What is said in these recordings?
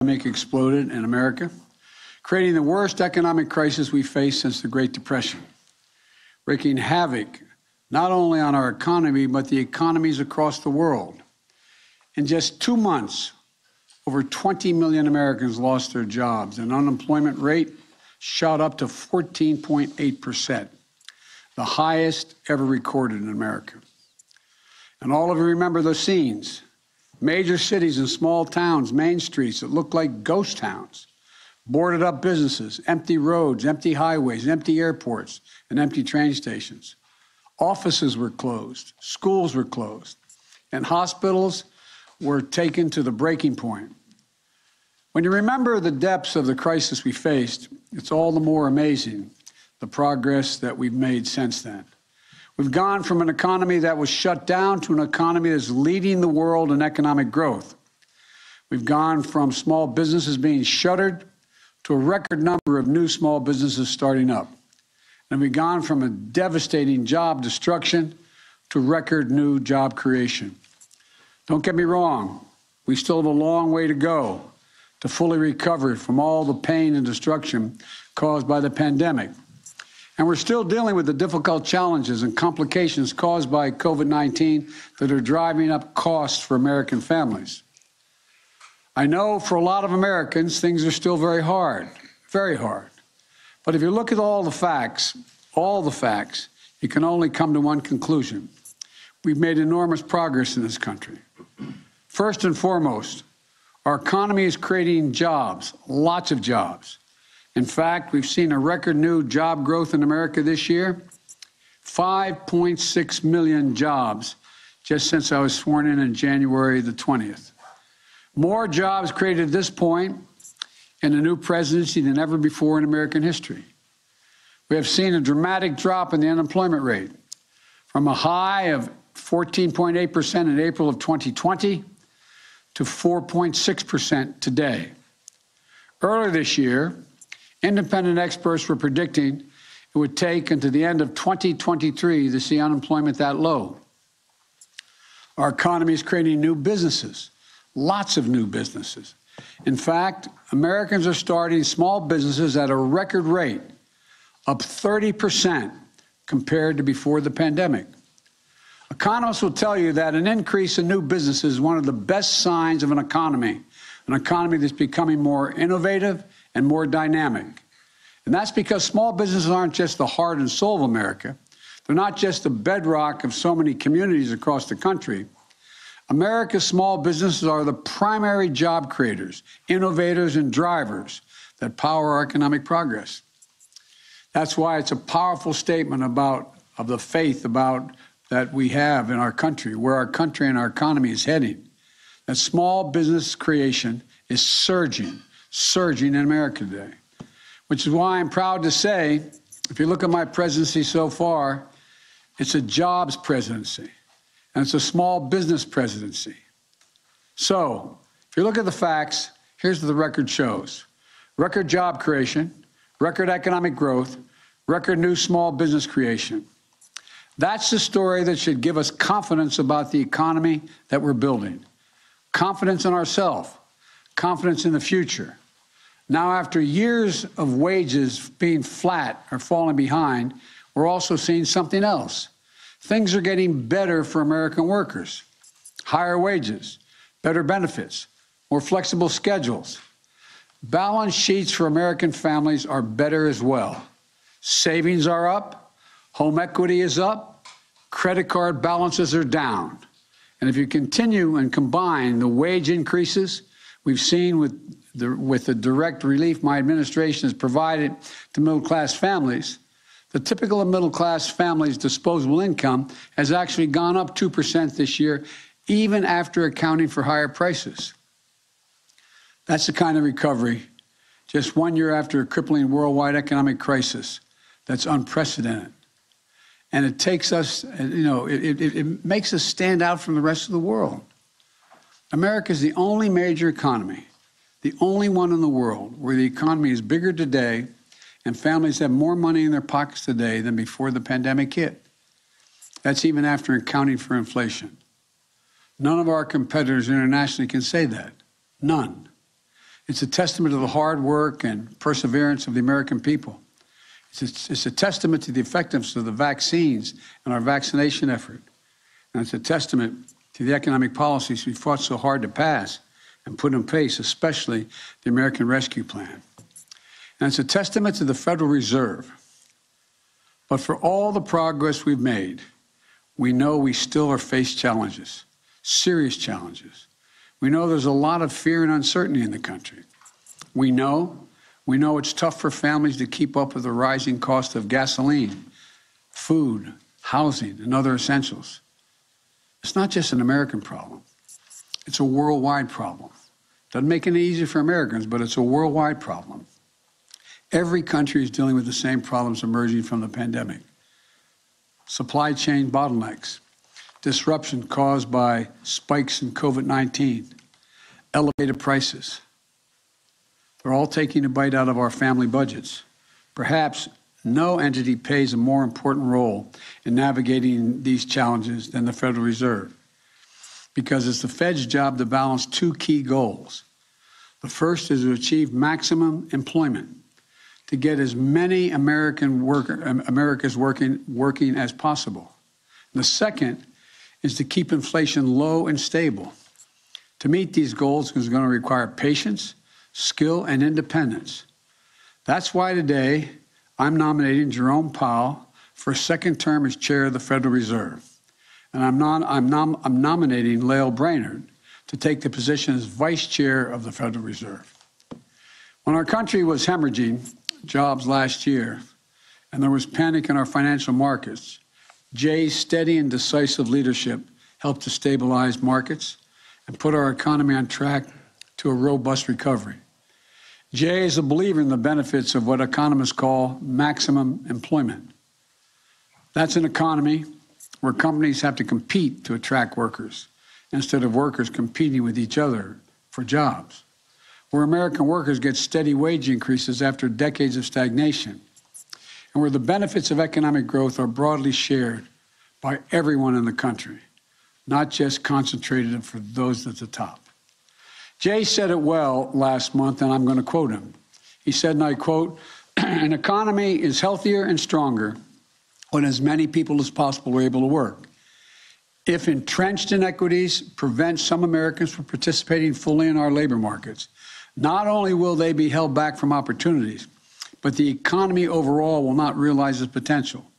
exploded in America, creating the worst economic crisis we faced since the Great Depression, wreaking havoc not only on our economy, but the economies across the world. In just 2 months, over 20 million Americans lost their jobs, and unemployment rate shot up to 14.8%, the highest ever recorded in America. And all of you remember those scenes. Major cities and small towns, main streets that looked like ghost towns, boarded up businesses, empty roads, empty highways, empty airports, and empty train stations. Offices were closed, schools were closed, and hospitals were taken to the breaking point. When you remember the depths of the crisis we faced, it's all the more amazing the progress that we've made since then. We've gone from an economy that was shut down to an economy that's leading the world in economic growth. We've gone from small businesses being shuttered to a record number of new small businesses starting up. And we've gone from a devastating job destruction to record new job creation. Don't get me wrong, we still have a long way to go to fully recover from all the pain and destruction caused by the pandemic. And we're still dealing with the difficult challenges and complications caused by COVID-19 that are driving up costs for American families. I know for a lot of Americans, things are still very hard, very hard. But if you look at all the facts, you can only come to one conclusion. We've made enormous progress in this country. First and foremost, our economy is creating jobs, lots of jobs. In fact, we've seen a record new job growth in America this year, 5.6 million jobs just since I was sworn in January the 20th. More jobs created at this point in the new presidency than ever before in American history. We have seen a dramatic drop in the unemployment rate from a high of 14.8% in April of 2020 to 4.6% today. Earlier this year, independent experts were predicting it would take until the end of 2023 to see unemployment that low. Our economy is creating new businesses, lots of new businesses. In fact, Americans are starting small businesses at a record rate, up 30% compared to before the pandemic. Economists will tell you that an increase in new businesses is one of the best signs of an economy that's becoming more innovative and more dynamic. And that's because small businesses aren't just the heart and soul of America. They're not just the bedrock of so many communities across the country. America's small businesses are the primary job creators, innovators, and drivers that power our economic progress. That's why it's a powerful statement of the faith that we have in our country, where our country and our economy is heading. That small business creation is surging in America today, which is why I'm proud to say, if you look at my presidency so far, it's a jobs presidency, and it's a small business presidency. So, if you look at the facts, here's what the record shows. Record job creation, record economic growth, record new small business creation. That's the story that should give us confidence about the economy that we're building. Confidence in ourselves, confidence in the future. Now, after years of wages being flat or falling behind, we're also seeing something else. Things are getting better for American workers. Higher wages, better benefits, more flexible schedules. Balance sheets for American families are better as well. Savings are up. Home equity is up, credit card balances are down. And if you continue and combine the wage increases we've seen with the direct relief my administration has provided to middle-class families, the typical middle-class family's disposable income has actually gone up 2% this year, even after accounting for higher prices. That's the kind of recovery, just 1 year after a crippling worldwide economic crisis, that's unprecedented. And it takes us, it makes us stand out from the rest of the world. America is the only major economy, the only one in the world where the economy is bigger today and families have more money in their pockets today than before the pandemic hit. That's even after accounting for inflation. None of our competitors internationally can say that. None. It's a testament to the hard work and perseverance of the American people. It's a testament to the effectiveness of the vaccines and our vaccination effort. And it's a testament to the economic policies we fought so hard to pass and put in place, especially the American Rescue Plan. And it's a testament to the Federal Reserve. But for all the progress we've made, we know we still are faced challenges, serious challenges. We know there's a lot of fear and uncertainty in the country. We know it's tough for families to keep up with the rising cost of gasoline, food, housing, and other essentials. It's not just an American problem. It's a worldwide problem. Doesn't make it any easier for Americans, but it's a worldwide problem. Every country is dealing with the same problems emerging from the pandemic. Supply chain bottlenecks, disruption caused by spikes in COVID-19, elevated prices. They're all taking a bite out of our family budgets. Perhaps no entity plays a more important role in navigating these challenges than the Federal Reserve, because it's the Fed's job to balance two key goals. The first is to achieve maximum employment, to get as many Americans working as possible. And the second is to keep inflation low and stable. To meet these goals is going to require patience, skill, and independence. That's why today I'm nominating Jerome Powell for a second term as chair of the Federal Reserve. And I'm nominating Lael Brainerd to take the position as vice chair of the Federal Reserve. When our country was hemorrhaging jobs last year and there was panic in our financial markets, Jay's steady and decisive leadership helped to stabilize markets and put our economy on track to a robust recovery. Jay is a believer in the benefits of what economists call maximum employment. That's an economy where companies have to compete to attract workers instead of workers competing with each other for jobs, where American workers get steady wage increases after decades of stagnation, and where the benefits of economic growth are broadly shared by everyone in the country, not just concentrated for those at the top. Jay said it well last month, and I'm going to quote him. He said, and I quote, "An economy is healthier and stronger when as many people as possible are able to work. If entrenched inequities prevent some Americans from participating fully in our labor markets, not only will they be held back from opportunities, but the economy overall will not realize its potential.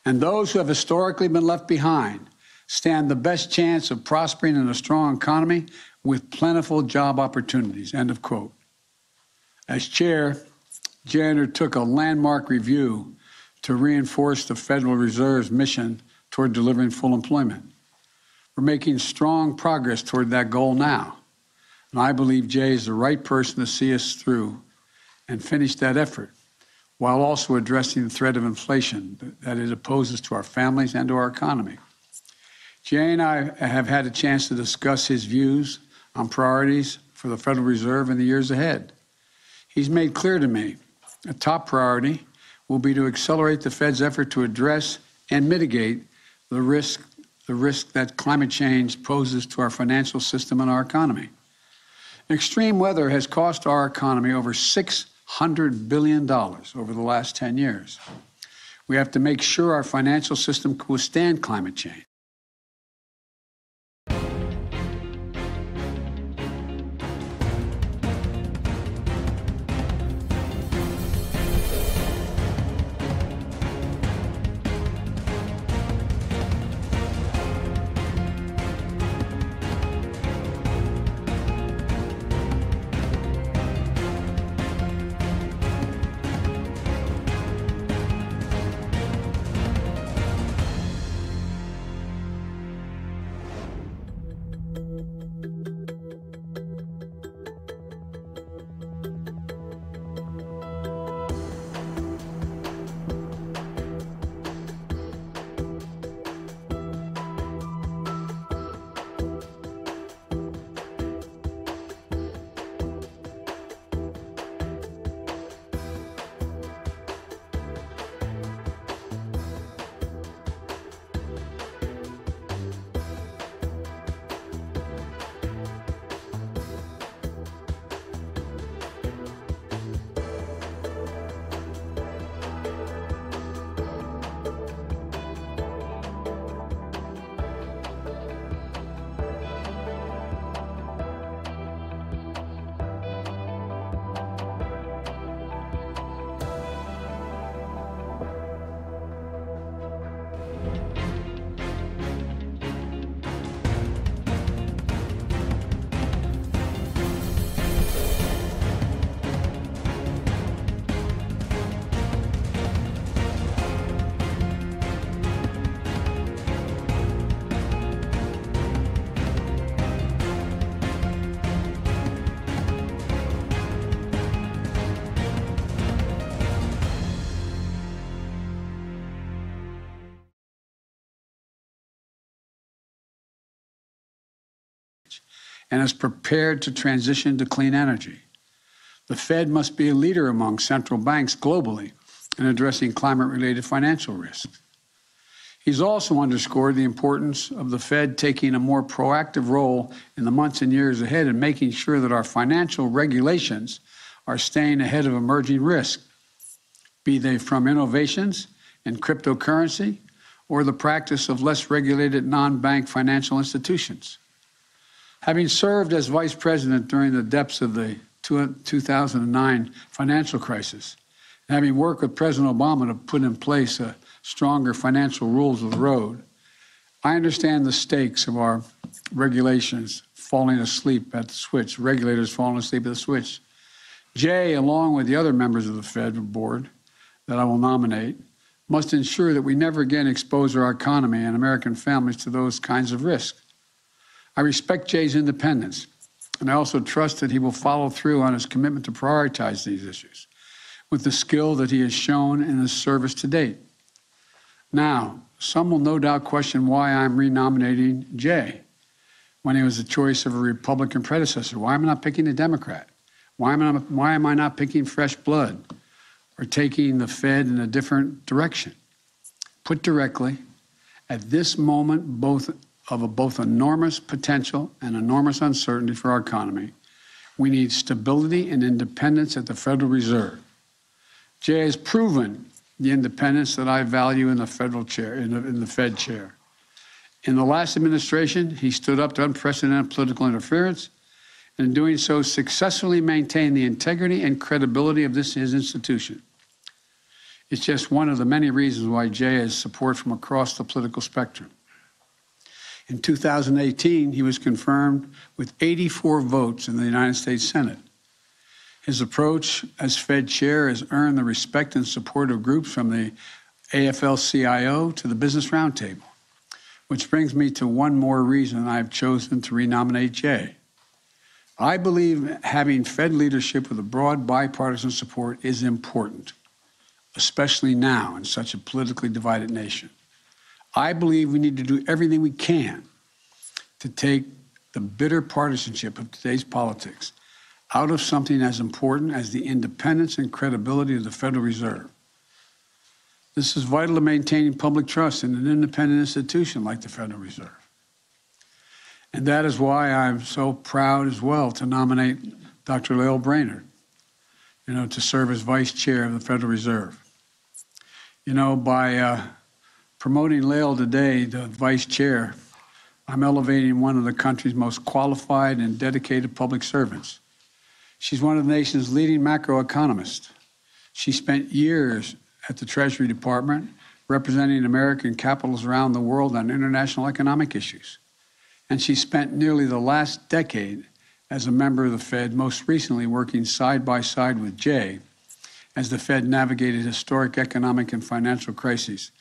And those who have historically been left behind stand the best chance of prospering in a strong economy with plentiful job opportunities," end of quote. As chair, Jay undertook a landmark review to reinforce the Federal Reserve's mission toward delivering full employment. We're making strong progress toward that goal now. And I believe Jay is the right person to see us through and finish that effort, while also addressing the threat of inflation that it poses to our families and to our economy. Jay and I have had a chance to discuss his views on priorities for the Federal Reserve in the years ahead. He's made clear to me a top priority will be to accelerate the Fed's effort to address and mitigate the risk that climate change poses to our financial system and our economy. Extreme weather has cost our economy over $600 billion over the last 10 years. We have to make sure our financial system can withstand climate change. and is prepared to transition to clean energy. The Fed must be a leader among central banks globally in addressing climate-related financial risks. He's also underscored the importance of the Fed taking a more proactive role in the months and years ahead in making sure that our financial regulations are staying ahead of emerging risks, be they from innovations in cryptocurrency or the practice of less regulated non-bank financial institutions. Having served as vice president during the depths of the 2009 financial crisis, and having worked with President Obama to put in place a stronger financial rules of the road, I understand the stakes of our regulations falling asleep at the switch, regulators falling asleep at the switch. Jay, along with the other members of the Federal Board that I will nominate, must ensure that we never again expose our economy and American families to those kinds of risks. I respect Jay's independence, and I also trust that he will follow through on his commitment to prioritize these issues with the skill that he has shown in his service to date. Now, some will no doubt question why I'm renominating Jay when he was the choice of a Republican predecessor. Why am I not picking a Democrat? Why am I not picking fresh blood or taking the Fed in a different direction? Put directly, at this moment, both enormous potential and enormous uncertainty for our economy, we need stability and independence at the Federal Reserve. Jay has proven the independence that I value in the federal chair, in the Fed chair. In the last administration, he stood up to unprecedented political interference, and in doing so, successfully maintained the integrity and credibility of his institution. It's just one of the many reasons why Jay has support from across the political spectrum. In 2018, he was confirmed with 84 votes in the United States Senate. His approach as Fed chair has earned the respect and support of groups from the AFL-CIO to the Business Roundtable, which brings me to one more reason I've chosen to renominate Jay. I believe having Fed leadership with a broad bipartisan support is important, especially now in such a politically divided nation. I believe we need to do everything we can to take the bitter partisanship of today's politics out of something as important as the independence and credibility of the Federal Reserve. This is vital to maintaining public trust in an independent institution like the Federal Reserve. And that is why I'm so proud as well to nominate Dr. Lael Brainerd, to serve as vice chair of the Federal Reserve. By promoting Lael today to vice chair, I'm elevating one of the country's most qualified and dedicated public servants. She's one of the nation's leading macroeconomists. She spent years at the Treasury Department representing American capitals around the world on international economic issues. And she spent nearly the last decade as a member of the Fed, most recently working side by side with Jay as the Fed navigated historic economic and financial crises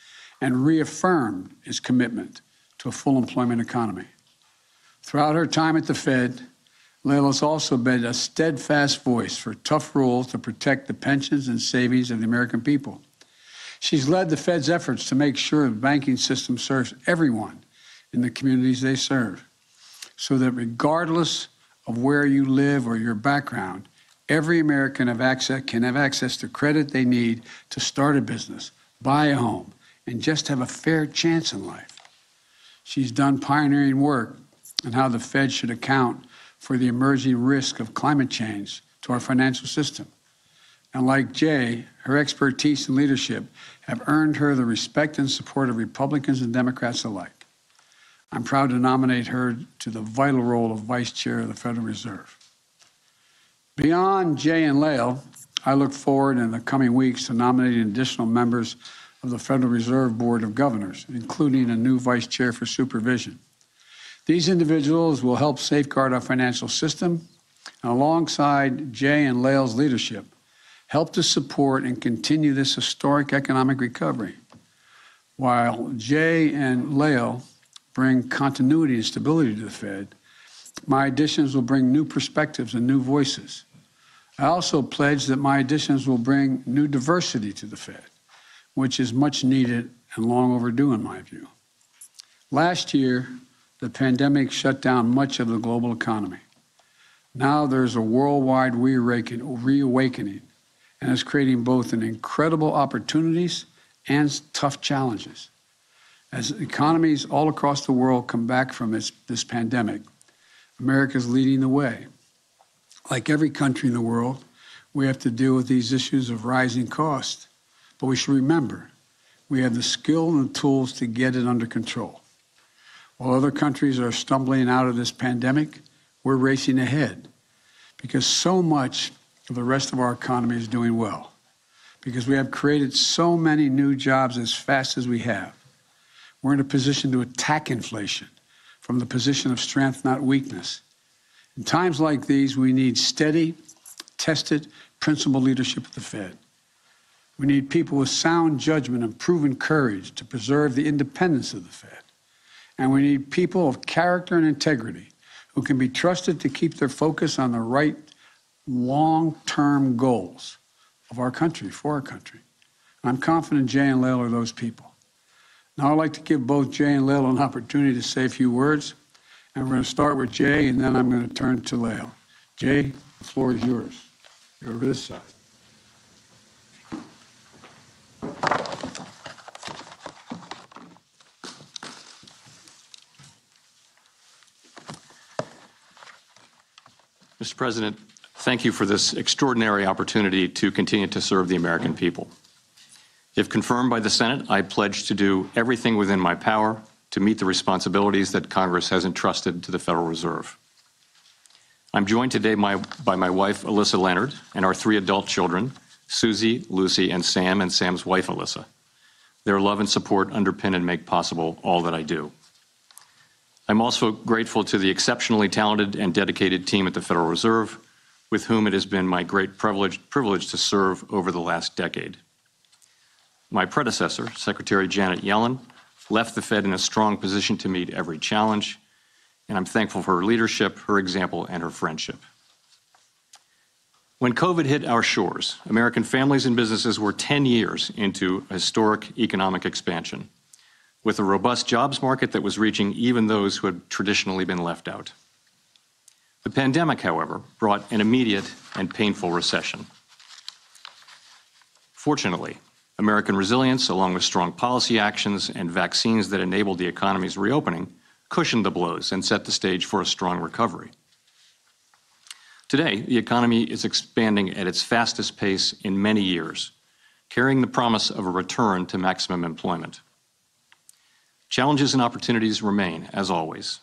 and reaffirmed its commitment to a full employment economy. Throughout her time at the Fed, Lael has also been a steadfast voice for tough rules to protect the pensions and savings of the American people. She's led the Fed's efforts to make sure the banking system serves everyone in the communities they serve, so that regardless of where you live or your background, every American can have access to credit they need to start a business, buy a home, and just have a fair chance in life. She's done pioneering work on how the Fed should account for the emerging risk of climate change to our financial system. And like Jay, her expertise and leadership have earned her the respect and support of Republicans and Democrats alike. I'm proud to nominate her to the vital role of Vice Chair of the Federal Reserve. Beyond Jay and Lael, I look forward in the coming weeks to nominating additional members of the Federal Reserve Board of Governors, including a new Vice Chair for Supervision. These individuals will help safeguard our financial system, and alongside Jay and Lael's leadership, help to support and continue this historic economic recovery. While Jay and Lael bring continuity and stability to the Fed, my additions will bring new perspectives and new voices. I also pledge that my additions will bring new diversity to the Fed, which is much needed and long overdue in my view. Last year, the pandemic shut down much of the global economy. Now there's a worldwide reawakening, and it's creating both an incredible opportunities and tough challenges. As economies all across the world come back from this pandemic, America is leading the way. Like every country in the world, we have to deal with these issues of rising costs. But we should remember, we have the skill and the tools to get it under control. While other countries are stumbling out of this pandemic, we're racing ahead because so much of the rest of our economy is doing well, because we have created so many new jobs as fast as we have. We're in a position to attack inflation from the position of strength, not weakness. In times like these, we need steady, tested, principled leadership at the Fed. We need people with sound judgment and proven courage to preserve the independence of the Fed. And we need people of character and integrity who can be trusted to keep their focus on the right long-term goals of our country, for our country. I'm confident Jay and Lael are those people. Now I'd like to give both Jay and Lael an opportunity to say a few words. And we're going to start with Jay, and then I'm going to turn to Lael. Jay, the floor is yours. You're over this side. Mr. President, thank you for this extraordinary opportunity to continue to serve the American people. If confirmed by the Senate, I pledge to do everything within my power to meet the responsibilities that Congress has entrusted to the Federal Reserve. I'm joined today by my wife, Alyssa Leonard, and our 3 adult children, Susie, Lucy, and Sam's wife, Alyssa. Their love and support underpin and make possible all that I do. I'm also grateful to the exceptionally talented and dedicated team at the Federal Reserve, with whom it has been my great privilege to serve over the last decade. My predecessor, Secretary Janet Yellen, left the Fed in a strong position to meet every challenge, and I'm thankful for her leadership, her example, and her friendship. When COVID hit our shores, American families and businesses were 10 years into historic economic expansion, with a robust jobs market that was reaching even those who had traditionally been left out. The pandemic, however, brought an immediate and painful recession. Fortunately, American resilience, along with strong policy actions and vaccines that enabled the economy's reopening, cushioned the blows and set the stage for a strong recovery. Today, the economy is expanding at its fastest pace in many years, carrying the promise of a return to maximum employment. Challenges and opportunities remain, as always.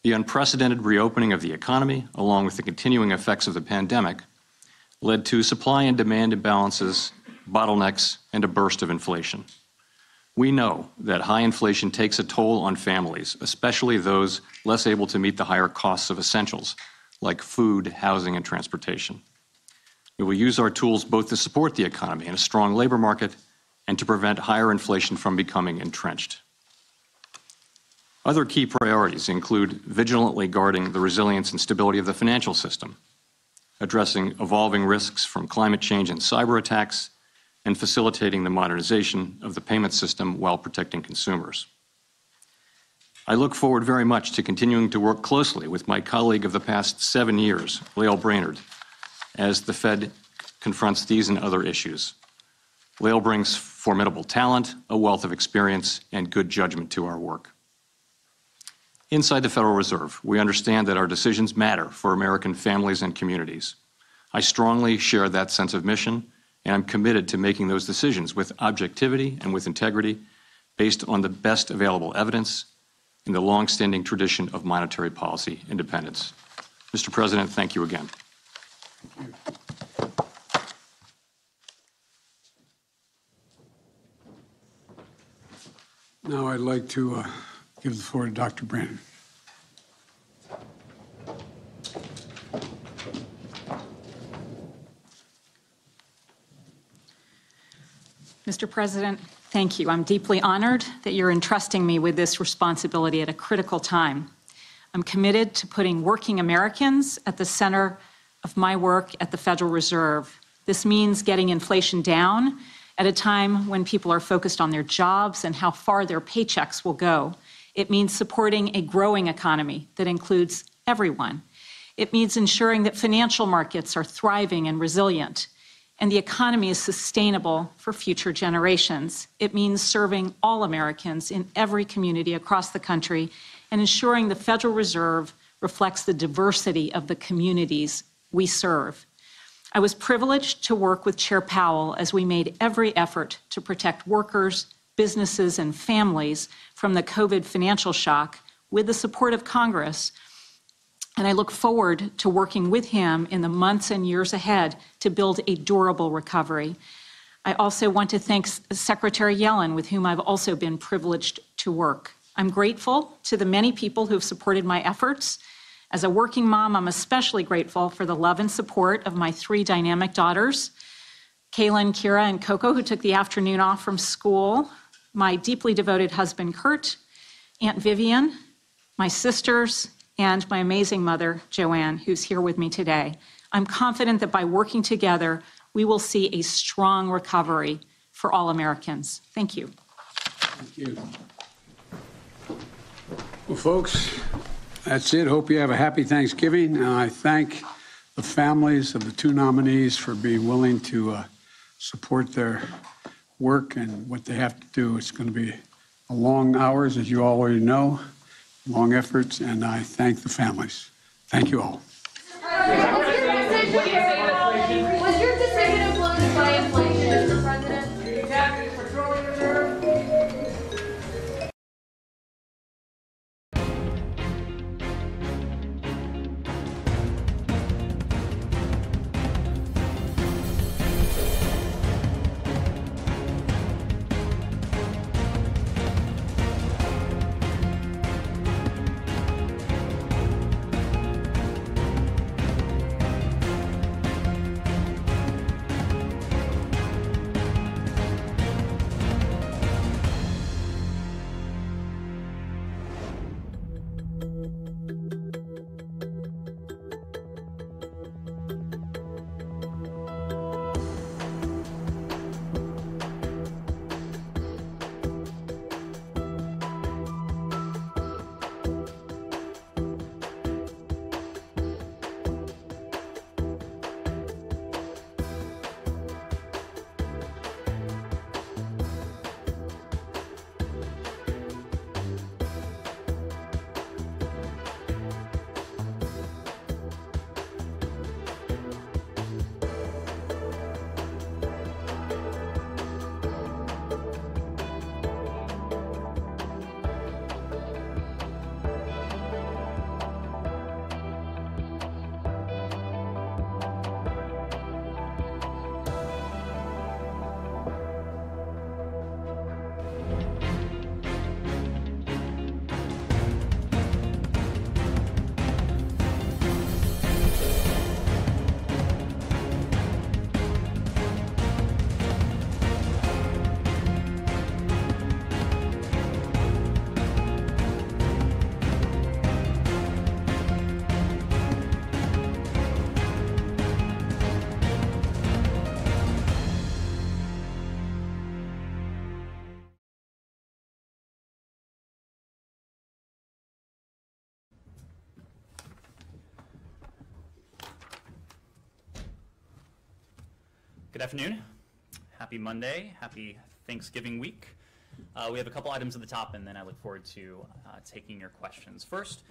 The unprecedented reopening of the economy, along with the continuing effects of the pandemic, led to supply and demand imbalances, bottlenecks, and a burst of inflation. We know that high inflation takes a toll on families, especially those less able to meet the higher costs of essentials, like food, housing, and transportation. We will use our tools both to support the economy and a strong labor market and to prevent higher inflation from becoming entrenched. Other key priorities include vigilantly guarding the resilience and stability of the financial system, addressing evolving risks from climate change and cyber attacks, and facilitating the modernization of the payment system while protecting consumers. I look forward very much to continuing to work closely with my colleague of the past 7 years, Lael Brainerd, as the Fed confronts these and other issues. Lael brings formidable talent, a wealth of experience, and good judgment to our work. Inside the Federal Reserve, we understand that our decisions matter for American families and communities. I strongly share that sense of mission, and I'm committed to making those decisions with objectivity and with integrity, based on the best available evidence in the long-standing tradition of monetary policy independence. Mr. President, thank you again. Thank you. Now I'd like to give the floor to Dr. Brainerd. Mr. President, thank you. I'm deeply honored that you're entrusting me with this responsibility at a critical time. I'm committed to putting working Americans at the center of my work at the Federal Reserve. This means getting inflation down at a time when people are focused on their jobs and how far their paychecks will go, It means supporting a growing economy that includes everyone. It means ensuring that financial markets are thriving and resilient, and the economy is sustainable for future generations. It means serving all Americans in every community across the country and ensuring the Federal Reserve reflects the diversity of the communities we serve. I was privileged to work with Chair Powell as we made every effort to protect workers, businesses, and families from the COVID financial shock with the support of Congress. And I look forward to working with him in the months and years ahead to build a durable recovery. I also want to thank Secretary Yellen, with whom I've also been privileged to work. I'm grateful to the many people who have supported my efforts. As a working mom, I'm especially grateful for the love and support of my 3 dynamic daughters, Kaylin, Kira, and Coco, who took the afternoon off from school, my deeply devoted husband, Kurt, Aunt Vivian, my sisters, and my amazing mother, Joanne, who's here with me today. I'm confident that by working together, we will see a strong recovery for all Americans. Thank you. Thank you. Well, folks, that's it. Hope you have a happy Thanksgiving. And I thank the families of the 2 nominees for being willing to support their work and what they have to do. It's going to be a long hours, as you already know, long efforts, and I thank the families. Thank you all. Was your decision influenced by inflation, Mr. President? Good afternoon. Happy Monday. Happy Thanksgiving week. We have a couple items at the top, and then I look forward to taking your questions. First,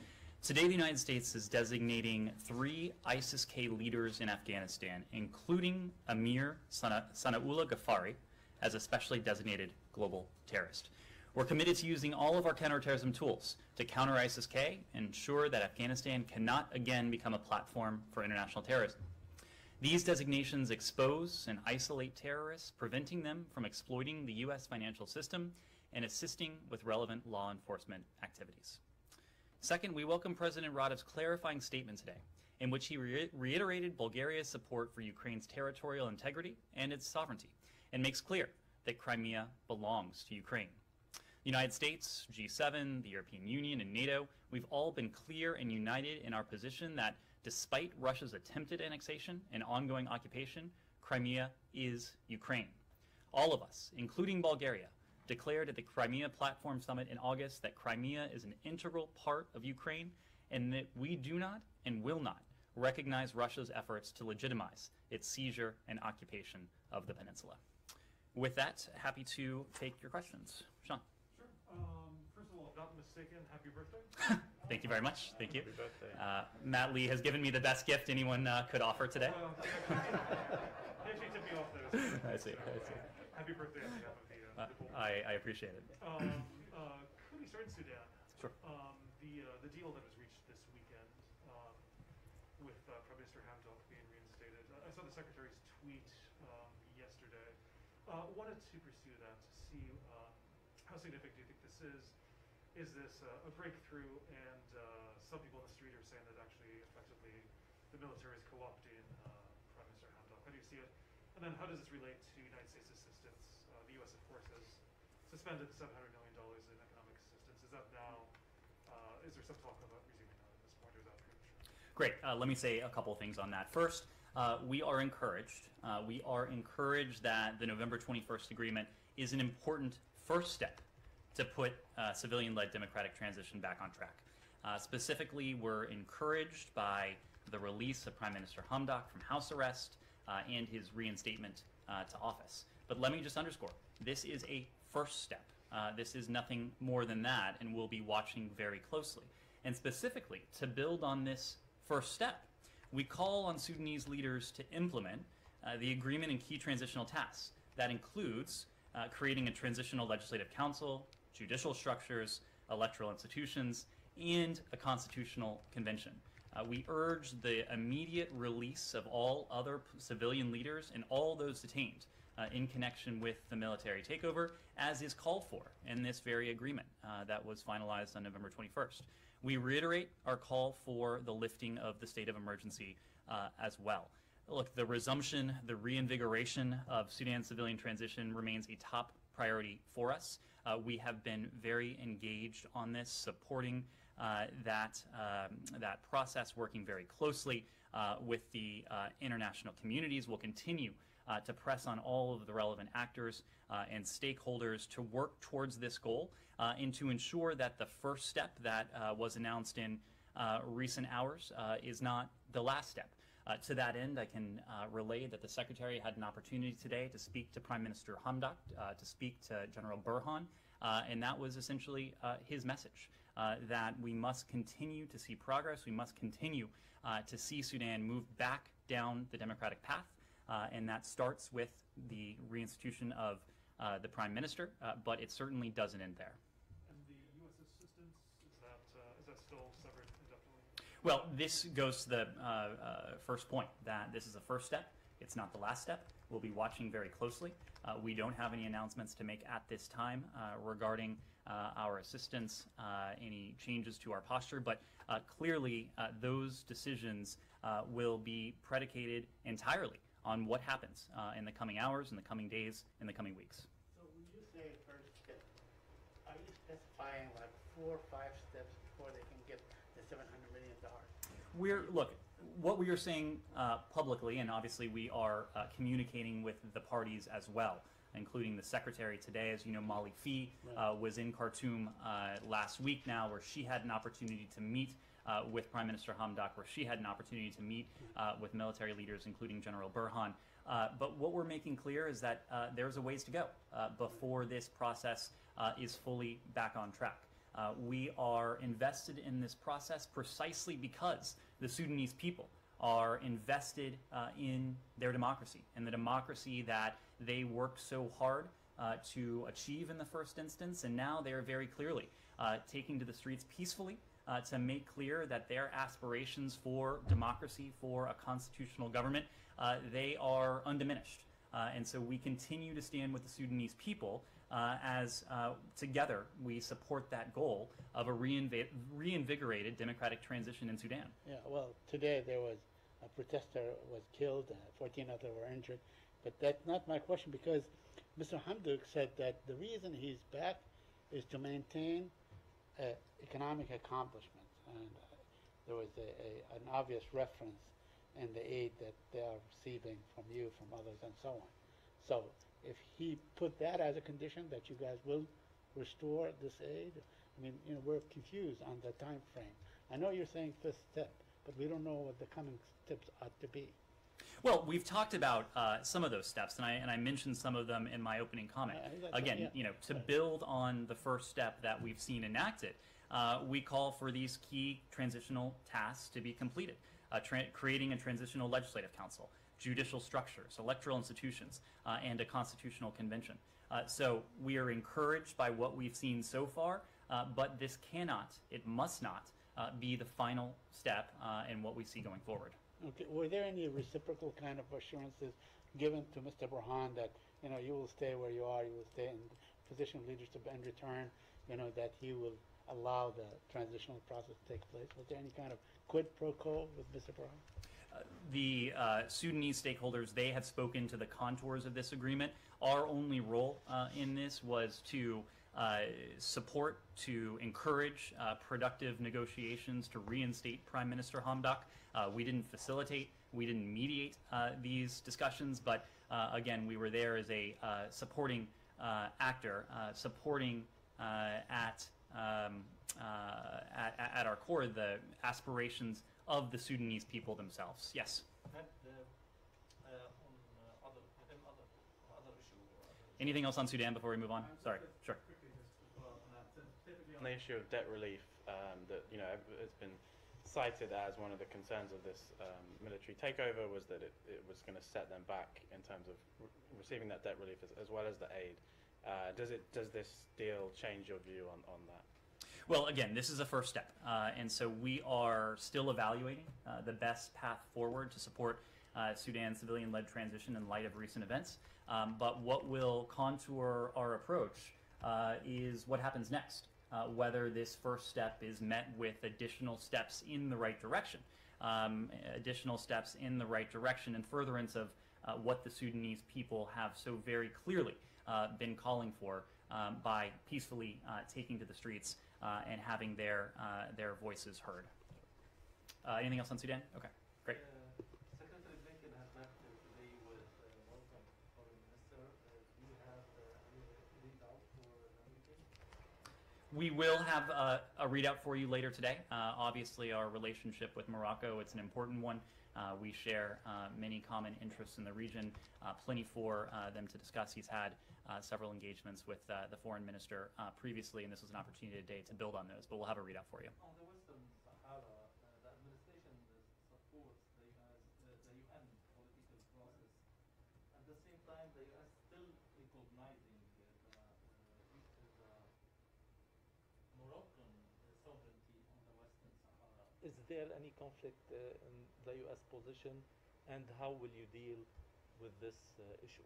today the United States is designating 3 ISIS-K leaders in Afghanistan, including Amir Sanaullah Ghaffari, as a specially designated global terrorist. We're committed to using all of our counterterrorism tools to counter ISIS-K and ensure that Afghanistan cannot again become a platform for international terrorism. These designations expose and isolate terrorists, preventing them from exploiting the U.S. financial system and assisting with relevant law enforcement activities. Second, we welcome President Radev's clarifying statement today, in which he reiterated Bulgaria's support for Ukraine's territorial integrity and its sovereignty, and makes clear that Crimea belongs to Ukraine. The United States, G7, the European Union, and NATO, we've all been clear and united in our position that despite Russia's attempted annexation and ongoing occupation, Crimea is Ukraine. All of us, including Bulgaria, declared at the Crimea Platform Summit in August that Crimea is an integral part of Ukraine and that we do not and will not recognize Russia's efforts to legitimize its seizure and occupation of the peninsula. With that, happy to take your questions. Sean. Sure. First of all, if not mistaken, happy birthday. Thank you very much. Thank you. Happy birthday. Matt Lee has given me the best gift anyone could offer today. He actually tipped me off there. I see. Happy birthday on behalf of the board. I appreciate it. Could we start in Sudan? Sure. The deal that was reached this weekend with Prime Minister Hamdok being reinstated. I saw the Secretary's tweet yesterday. Wanted to pursue that to see how significant do you think this is? Is this a breakthrough? And some people in the street are saying that actually, effectively, the military is co-opting Prime Minister Hamdok. How do you see it? And then how does this relate to United States assistance? The U.S., of course, has suspended $700 million in economic assistance. Is that now, is there some talk about resuming that at this point, or is that premature? Great. Let me say a couple of things on that. First, we are encouraged. We are encouraged that the November 21st agreement is an important first step to put civilian-led democratic transition back on track. Specifically, we're encouraged by the release of Prime Minister Hamdok from house arrest and his reinstatement to office. But let me just underscore, this is a first step. This is nothing more than that, and we'll be watching very closely. And specifically, to build on this first step, we call on Sudanese leaders to implement the agreement and key transitional tasks. That includes creating a transitional legislative council, judicial structures, electoral institutions, and a constitutional convention. We urge the immediate release of all other civilian leaders and all those detained in connection with the military takeover, as is called for in this very agreement that was finalized on November 21st. We reiterate our call for the lifting of the state of emergency as well. Look, the resumption, the reinvigoration of Sudan's civilian transition remains a top priority for us. We have been very engaged on this, supporting that process, working very closely with the international communities. We'll continue to press on all of the relevant actors and stakeholders to work towards this goal and to ensure that the first step that was announced in recent hours is not the last step. To that end, I can relay that the Secretary had an opportunity today to speak to Prime Minister Hamdok, to speak to General Burhan, and that was essentially his message, that we must continue to see progress, we must continue to see Sudan move back down the democratic path, and that starts with the reinstitution of the Prime Minister, but it certainly doesn't end there. And the U.S. assistance, is that still severed indefinitely? Well, this goes to the first point, that this is a first step. It's not the last step. We'll be watching very closely. We don't have any announcements to make at this time regarding our assistance, any changes to our posture, but clearly those decisions will be predicated entirely on what happens in the coming hours, in the coming days, in the coming weeks. So when you say first step, are you specifying like 4 or 5 steps before they can get the $700 million? Look, what we are saying publicly, and obviously we are communicating with the parties as well, including the Secretary today. As you know, Molly Fee was in Khartoum last week now, where she had an opportunity to meet with Prime Minister Hamdok, where she had an opportunity to meet with military leaders, including General Burhan. But what we're making clear is that there's a ways to go before this process is fully back on track. We are invested in this process precisely because the Sudanese people are invested in their democracy, and the democracy that they worked so hard to achieve in the first instance, and now they are very clearly taking to the streets peacefully to make clear that their aspirations for democracy, for a constitutional government, they are undiminished. And so we continue to stand with the Sudanese people as together we support that goal of a reinvigorated democratic transition in Sudan. Yeah, well, today there was a protester was killed, 14 others were injured, but that's not my question, because Mr. Hamdok said that the reason he's back is to maintain economic accomplishments, and there was an obvious reference in the aid that they are receiving from you, from others, and so on. So if he put that as a condition that you guys will restore this aid? I mean, we're confused on the time frame. I know you're saying first step, but we don't know what the coming steps ought to be. Well, we've talked about some of those steps, and I mentioned some of them in my opening comment. Again, to build on the first step that we've seen enacted, we call for these key transitional tasks to be completed. Creating a transitional legislative council, judicial structures, electoral institutions, and a constitutional convention. So we are encouraged by what we've seen so far, but this cannot, it must not, be the final step in what we see going forward. Okay. Were there any reciprocal kind of assurances given to Mr. Burhan that you will stay where you are, you will stay in position of leadership, and return, that he will allow the transitional process to take place? Was there any kind of quid pro quo with Mr. Burhan? The Sudanese stakeholders, they have spoken to the contours of this agreement. Our only role in this was to support, to encourage productive negotiations to reinstate Prime Minister Hamdok. We didn't facilitate, we didn't mediate these discussions, but again, we were there as a supporting actor, supporting at our core the aspirations of the Sudanese people themselves. Yes? And on other issue. Anything else on Sudan before we move on? Sorry, sure. On the issue of debt relief, that it's been cited as one of the concerns of this military takeover was that it was going to set them back in terms of receiving that debt relief as well as the aid. Does this deal change your view on that? Well, again, this is a first step, and so we are still evaluating the best path forward to support Sudan's civilian-led transition in light of recent events. But what will contour our approach is what happens next, whether this first step is met with additional steps in the right direction, in furtherance of what the Sudanese people have so very clearly been calling for by peacefully taking to the streets and having their voices heard. Anything else on Sudan? Okay, great. Secretary Blinken has met today with Moroccan Foreign Minister. Do you have any readout for the meeting? We will have a readout for you later today. Obviously, our relationship with Morocco, it's an important one. We share many common interests in the region, plenty for them to discuss. He's had several engagements with the foreign minister previously, and this was an opportunity today to build on those, but we'll have a readout for you. On the Western Sahara, the administration supports the UN political process. At the same time, the US still recognizing the Moroccan sovereignty on the Western Sahara. Is there any conflict in the US position, and how will you deal with this issue?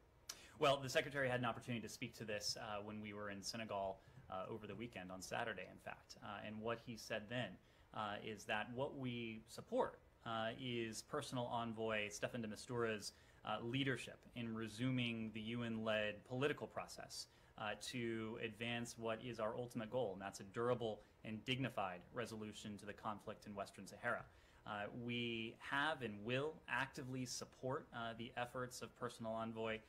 Well, the Secretary had an opportunity to speak to this when we were in Senegal over the weekend, on Saturday, in fact. And what he said then is that what we support is Personal Envoy Staffan de Mistura's leadership in resuming the UN-led political process to advance what is our ultimate goal, and that's a durable and dignified resolution to the conflict in Western Sahara. We have and will actively support the efforts of Personal Envoy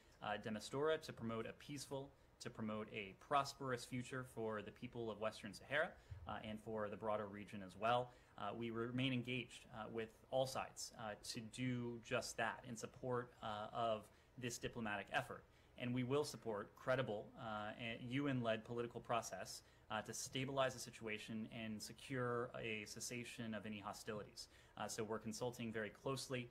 de Mistura to promote a peaceful, to promote a prosperous future for the people of Western Sahara and for the broader region as well. We remain engaged with all sides to do just that in support of this diplomatic effort. And we will support credible UN-led political process to stabilize the situation and secure a cessation of any hostilities. So we're consulting very closely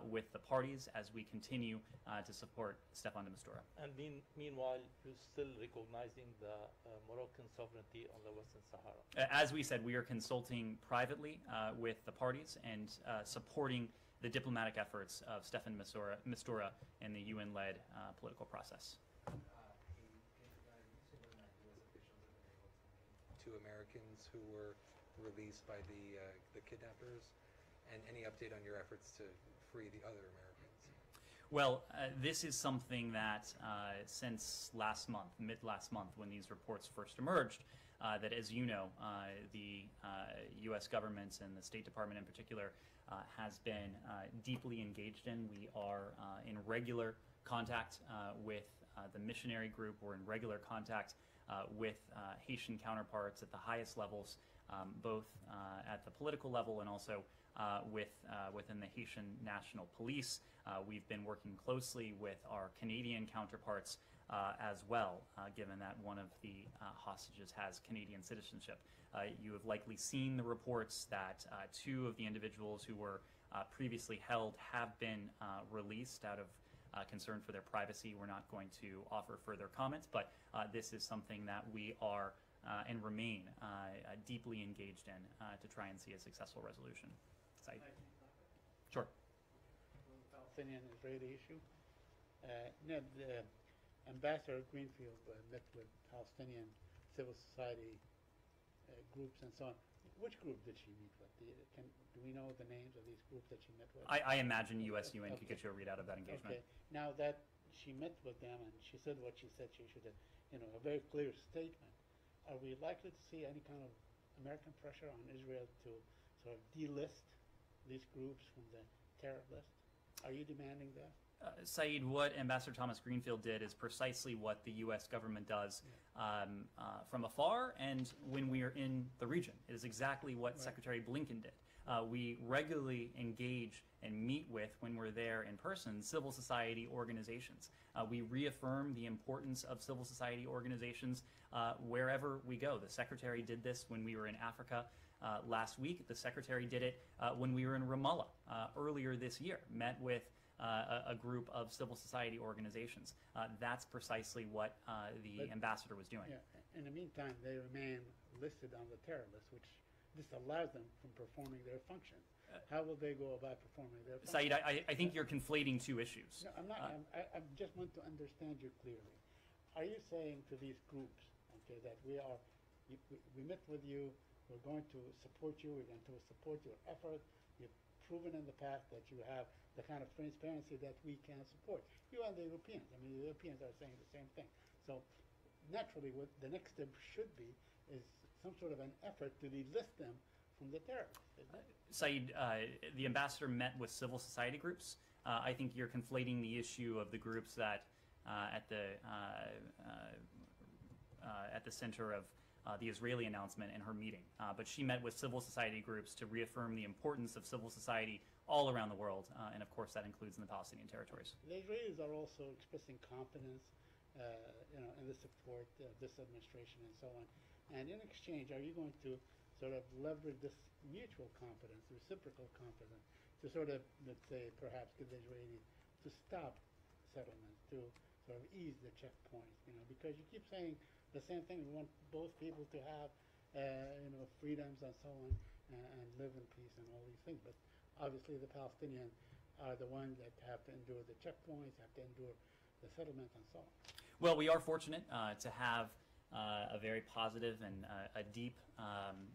with the parties as we continue to support Staffan de Mistura. And meanwhile, you're still recognizing the Moroccan sovereignty on the Western Sahara? As we said, we are consulting privately with the parties and supporting the diplomatic efforts of Staffan Mistura in the UN-led political process. Two Americans who were released by the kidnappers, and any update on your efforts to free the other Americans? Well, this is something that since last month, mid-last month, when these reports first emerged, that, as you know, the U.S. government and the State Department in particular has been deeply engaged in. We are in regular contact with the missionary group. We're in regular contact with Haitian counterparts at the highest levels, both at the political level and also within the Haitian National Police. We've been working closely with our Canadian counterparts as well, given that one of the hostages has Canadian citizenship. You have likely seen the reports that 2 of the individuals who were previously held have been released out of concern for their privacy. We're not going to offer further comments, but this is something that we are and remain deeply engaged in to try and see a successful resolution. Saeed. Sure. Palestinian-Israeli issue. Ned, Ambassador Greenfield met with Palestinian civil society groups and so on. Which group did she meet with? Do we know the names of these groups that she met with? I imagine US-UN could get you a readout of that engagement. Okay. Now that she met with them and she said what she said, she should have, a very clear statement. Are we likely to see any kind of American pressure on Israel to sort of delist these groups from the terror list? Are you demanding that? Saeed, what Ambassador Thomas Greenfield did is precisely what the U.S. government does from afar and when we are in the region. It is exactly what Secretary Blinken did. We regularly engage and meet with, when we're there in person, civil society organizations. We reaffirm the importance of civil society organizations wherever we go. The Secretary did this when we were in Africa last week. The Secretary did it when we were in Ramallah earlier this year, met with a group of civil society organizations. That's precisely what the ambassador was doing. Yeah. In the meantime, they remain listed on the terror list, which disallows them from performing their function. How will they go about performing their function? Saeed, I think you're conflating 2 issues. No, I'm not. I just want to understand you clearly. Are you saying to these groups, okay, that we met with you, we're going to support you, we're going to support your effort, you've proven in the past that you have the kind of transparency that we can support. You and the Europeans. I mean, the Europeans are saying the same thing. So naturally, what the next step should be is some sort of an effort to delist them from the terrorists. Saeed, the ambassador met with civil society groups. I think you're conflating the issue of the groups that at the center of the Israeli announcement in her meeting. But she met with civil society groups to reaffirm the importance of civil society all around the world, and of course that includes in the Palestinian territories. The Israelis are also expressing confidence, in the support of this administration and so on. And in exchange, are you going to sort of leverage this mutual confidence, reciprocal confidence, to sort of, let's say, perhaps get the Israelis to stop settlement, to sort of ease the checkpoints, because you keep saying the same thing. We want both people to have, freedoms and so on, and live in peace and all these things. But obviously, the Palestinians are the ones that have to endure the checkpoints, have to endure the settlement and so on. Well, we are fortunate to have a very positive and a deep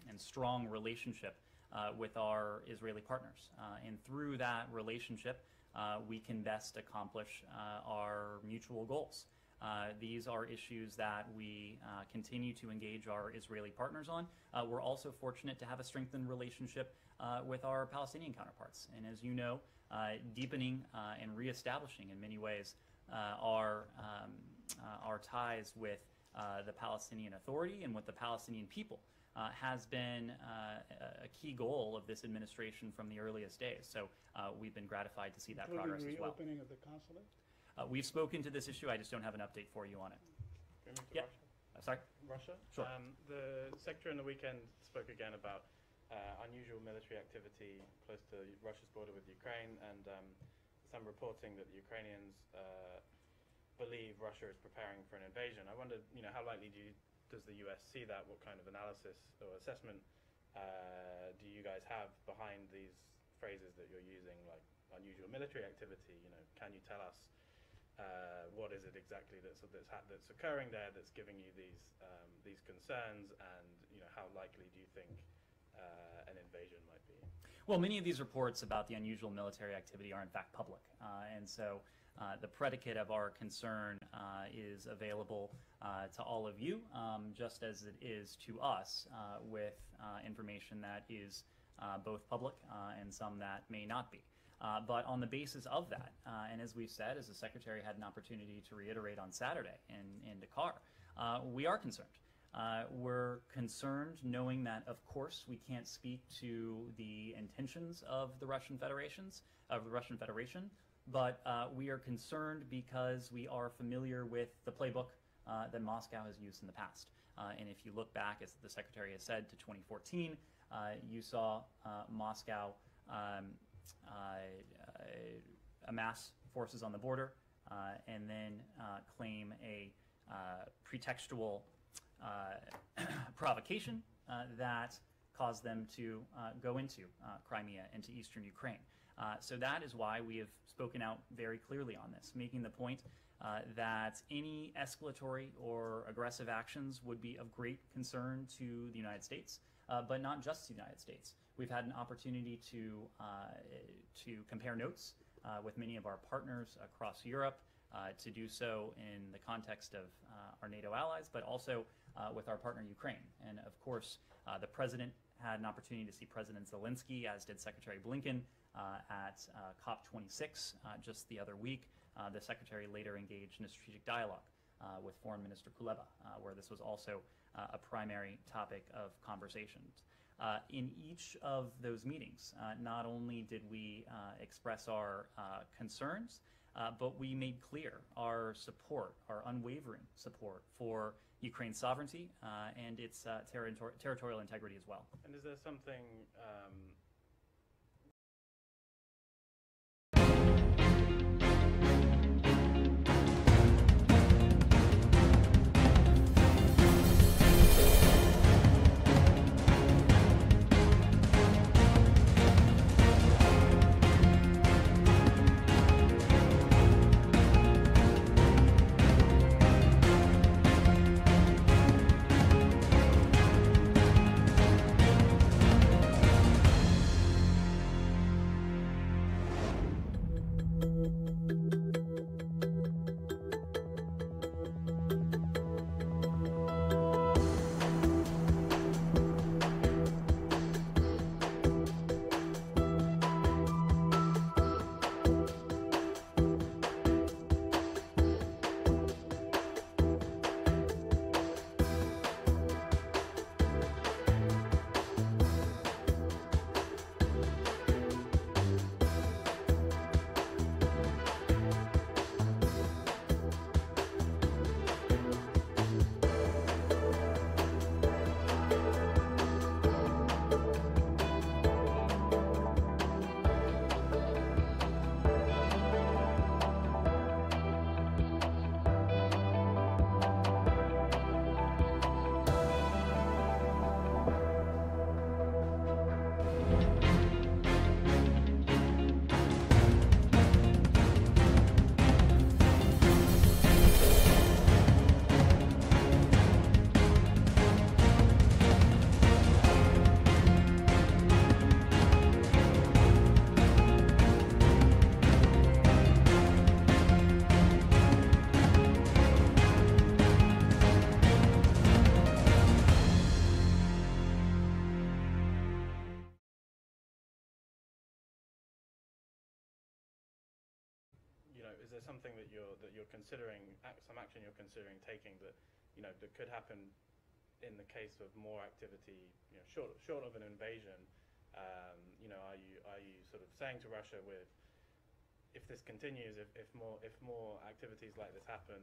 and strong relationship with our Israeli partners. And through that relationship, we can best accomplish our mutual goals. These are issues that we continue to engage our Israeli partners on. We're also fortunate to have a strengthened relationship with our Palestinian counterparts. And as you know, deepening and reestablishing in many ways our ties with the Palestinian Authority and with the Palestinian people has been a key goal of this administration from the earliest days. So we've been gratified to see that progress as well. Reopening of the consulate? We've spoken to this issue. I just don't have an update for you on it. Yeah. Sorry? Russia? Sure. The Secretary on the weekend spoke again about unusual military activity close to Russia's border with Ukraine, and some reporting that the Ukrainians believe Russia is preparing for an invasion. I wondered, how likely does the U.S. see that? What kind of analysis or assessment do you guys have behind these phrases that you're using, like unusual military activity? Can you tell us what is it exactly that's occurring there that's giving you these concerns, and how likely do you think an invasion might be? Well, many of these reports about the unusual military activity are in fact public, and so the predicate of our concern is available to all of you, just as it is to us, with information that is both public and some that may not be. But on the basis of that, and as we've said, as the Secretary had an opportunity to reiterate on Saturday in Dakar, we are concerned. We're concerned knowing that, of course, we can't speak to the intentions of the Russian Federation, but we are concerned because we are familiar with the playbook that Moscow has used in the past. And if you look back, as the Secretary has said, to 2014, you saw Moscow amass forces on the border and then claim a pretextual provocation that caused them to go into Crimea, into eastern Ukraine. So that is why we have spoken out very clearly on this, making the point that any escalatory or aggressive actions would be of great concern to the United States, but not just the United States. We've had an opportunity to compare notes with many of our partners across Europe, to do so in the context of our NATO allies, but also with our partner Ukraine. And of course, the President had an opportunity to see President Zelensky, as did Secretary Blinken, at COP26 just the other week. The Secretary later engaged in a strategic dialogue with Foreign Minister Kuleba, where this was also a primary topic of conversations. In each of those meetings, not only did we express our concerns, but we made clear our support, our unwavering support for Ukraine's sovereignty and its territorial integrity as well. And is there something is there something that you're considering, some action you're considering taking that that could happen in the case of more activity, short of an invasion? Are you sort of saying to Russia, if this continues, if more activities like this happen,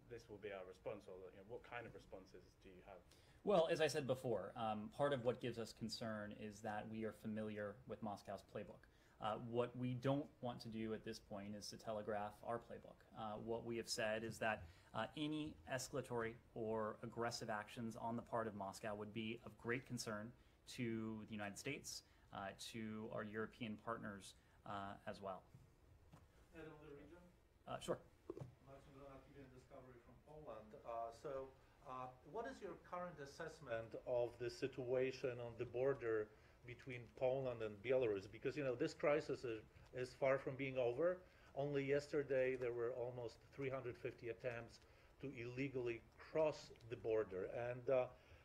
this will be our response, or what kind of responses do you have? Well, as I said before, part of what gives us concern is that we are familiar with Moscow's playbook. What we don't want to do at this point is to telegraph our playbook. What we have said is that any escalatory or aggressive actions on the part of Moscow would be of great concern to the United States, to our European partners as well. And on the region? Sure. Discovery from Poland. What is your current assessment of the situation on the border between Poland and Belarus? Because this crisis is far from being over. Only yesterday there were almost 350 attempts to illegally cross the border. And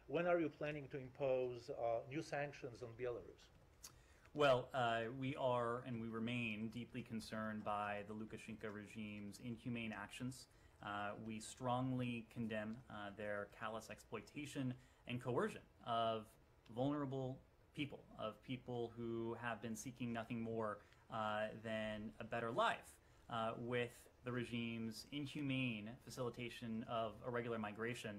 when are you planning to impose new sanctions on Belarus? Well, we are and we remain deeply concerned by the Lukashenko regime's inhumane actions. We strongly condemn their callous exploitation and coercion of vulnerable people, of people who have been seeking nothing more than a better life, with the regime's inhumane facilitation of irregular migration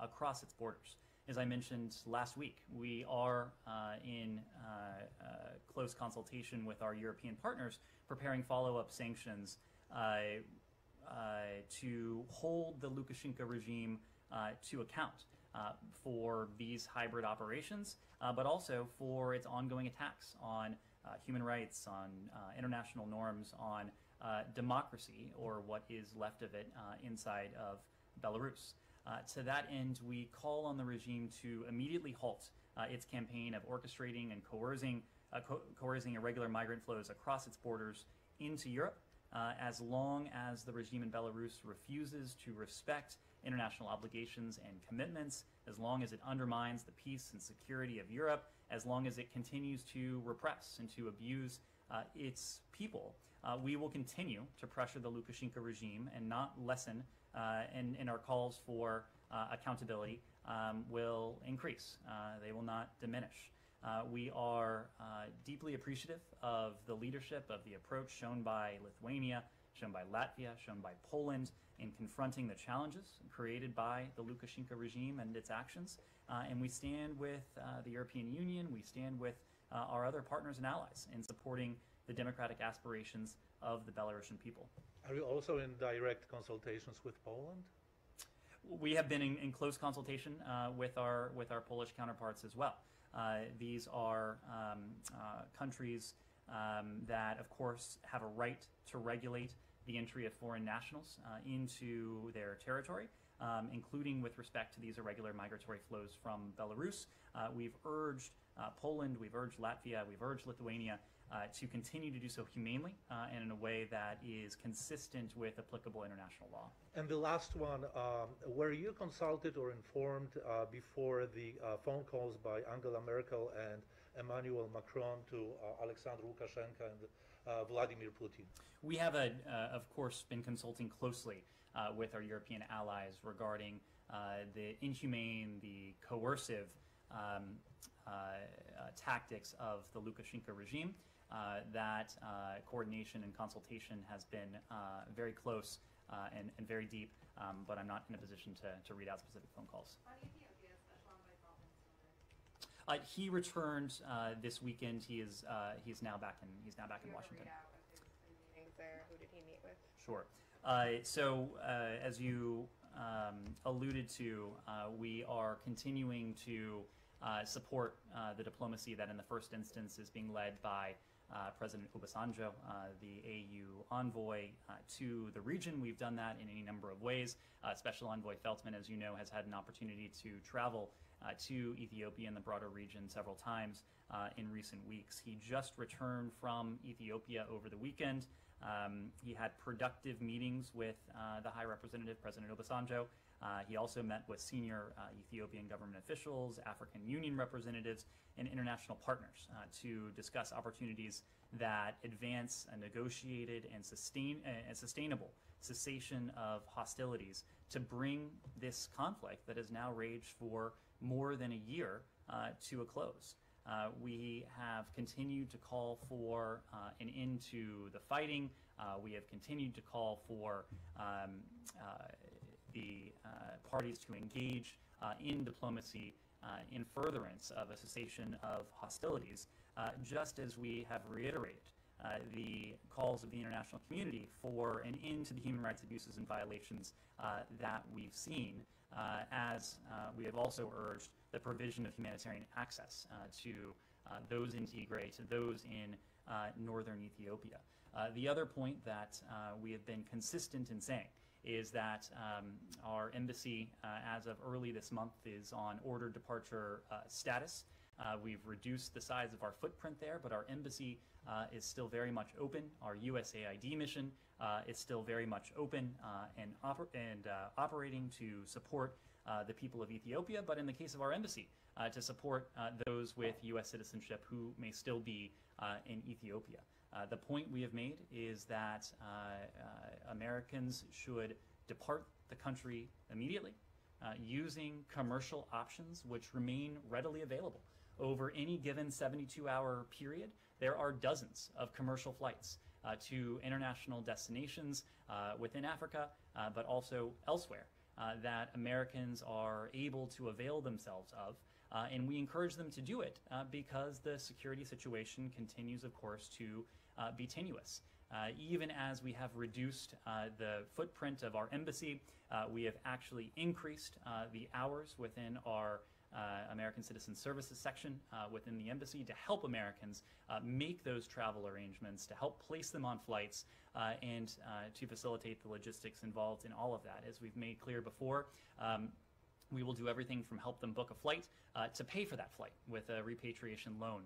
across its borders. As I mentioned last week, we are in close consultation with our European partners preparing follow-up sanctions to hold the Lukashenko regime to account for these hybrid operations, but also for its ongoing attacks on human rights, on international norms, on democracy, or what is left of it inside of Belarus. To that end, we call on the regime to immediately halt its campaign of orchestrating and coercing irregular migrant flows across its borders into Europe, as long as the regime in Belarus refuses to respect international obligations and commitments, as long as it undermines the peace and security of Europe, as long as it continues to repress and to abuse its people. We will continue to pressure the Lukashenko regime and not lessen, and our calls for accountability will increase. They will not diminish. We are deeply appreciative of the leadership, of the approach shown by Lithuania, shown by Latvia, shown by Poland in confronting the challenges created by the Lukashenko regime and its actions. And we stand with the European Union, we stand with our other partners and allies in supporting the democratic aspirations of the Belarusian people. Are you also in direct consultations with Poland? We have been in close consultation with our Polish counterparts as well. These are countries that, of course, have a right to regulate the entry of foreign nationals into their territory, including with respect to these irregular migratory flows from Belarus. We've urged Poland, we've urged Latvia, we've urged Lithuania to continue to do so humanely and in a way that is consistent with applicable international law. And the last one, were you consulted or informed before the phone calls by Angela Merkel and Emmanuel Macron to Alexander Lukashenko and Vladimir Putin? We have, of course, been consulting closely with our European allies regarding the inhumane, the coercive tactics of the Lukashenko regime. That coordination and consultation has been very close and very deep, but I'm not in a position to read out specific phone calls. He returned this weekend. He's now back in Washington. Who did he meet with? Sure. So as you alluded to, we are continuing to support the diplomacy that in the first instance is being led by President Obasanjo, the AU envoy to the region. We've done that in any number of ways. Special Envoy Feltman, as you know, has had an opportunity to travel to Ethiopia and the broader region several times in recent weeks. He just returned from Ethiopia over the weekend. He had productive meetings with the High Representative, President Obasanjo. He also met with senior Ethiopian government officials, African Union representatives, and international partners to discuss opportunities that advance a negotiated and sustainable cessation of hostilities to bring this conflict that has now raged for more than a year to a close. We have continued to call for an end to the fighting. We have continued to call for the parties to engage in diplomacy in furtherance of a cessation of hostilities, just as we have reiterated the calls of the international community for an end to the human rights abuses and violations that we've seen, as we have also urged the provision of humanitarian access to those in Tigray, to those in northern Ethiopia. The other point that we have been consistent in saying is that our embassy, as of early this month, is on ordered departure status. We've reduced the size of our footprint there, but our embassy is still very much open. Our USAID mission is still very much open and operating to support the people of Ethiopia, but in the case of our embassy, to support those with U.S. citizenship who may still be in Ethiopia. The point we have made is that Americans should depart the country immediately using commercial options which remain readily available. Over any given 72-hour period, there are dozens of commercial flights to international destinations within Africa, but also elsewhere, that Americans are able to avail themselves of. And we encourage them to do it because the security situation continues, of course, to be tenuous. Even as we have reduced the footprint of our embassy, we have actually increased the hours within our American Citizen Services section within the embassy to help Americans make those travel arrangements, to help place them on flights, and to facilitate the logistics involved in all of that. As we've made clear before, we will do everything from help them book a flight to pay for that flight with a repatriation loan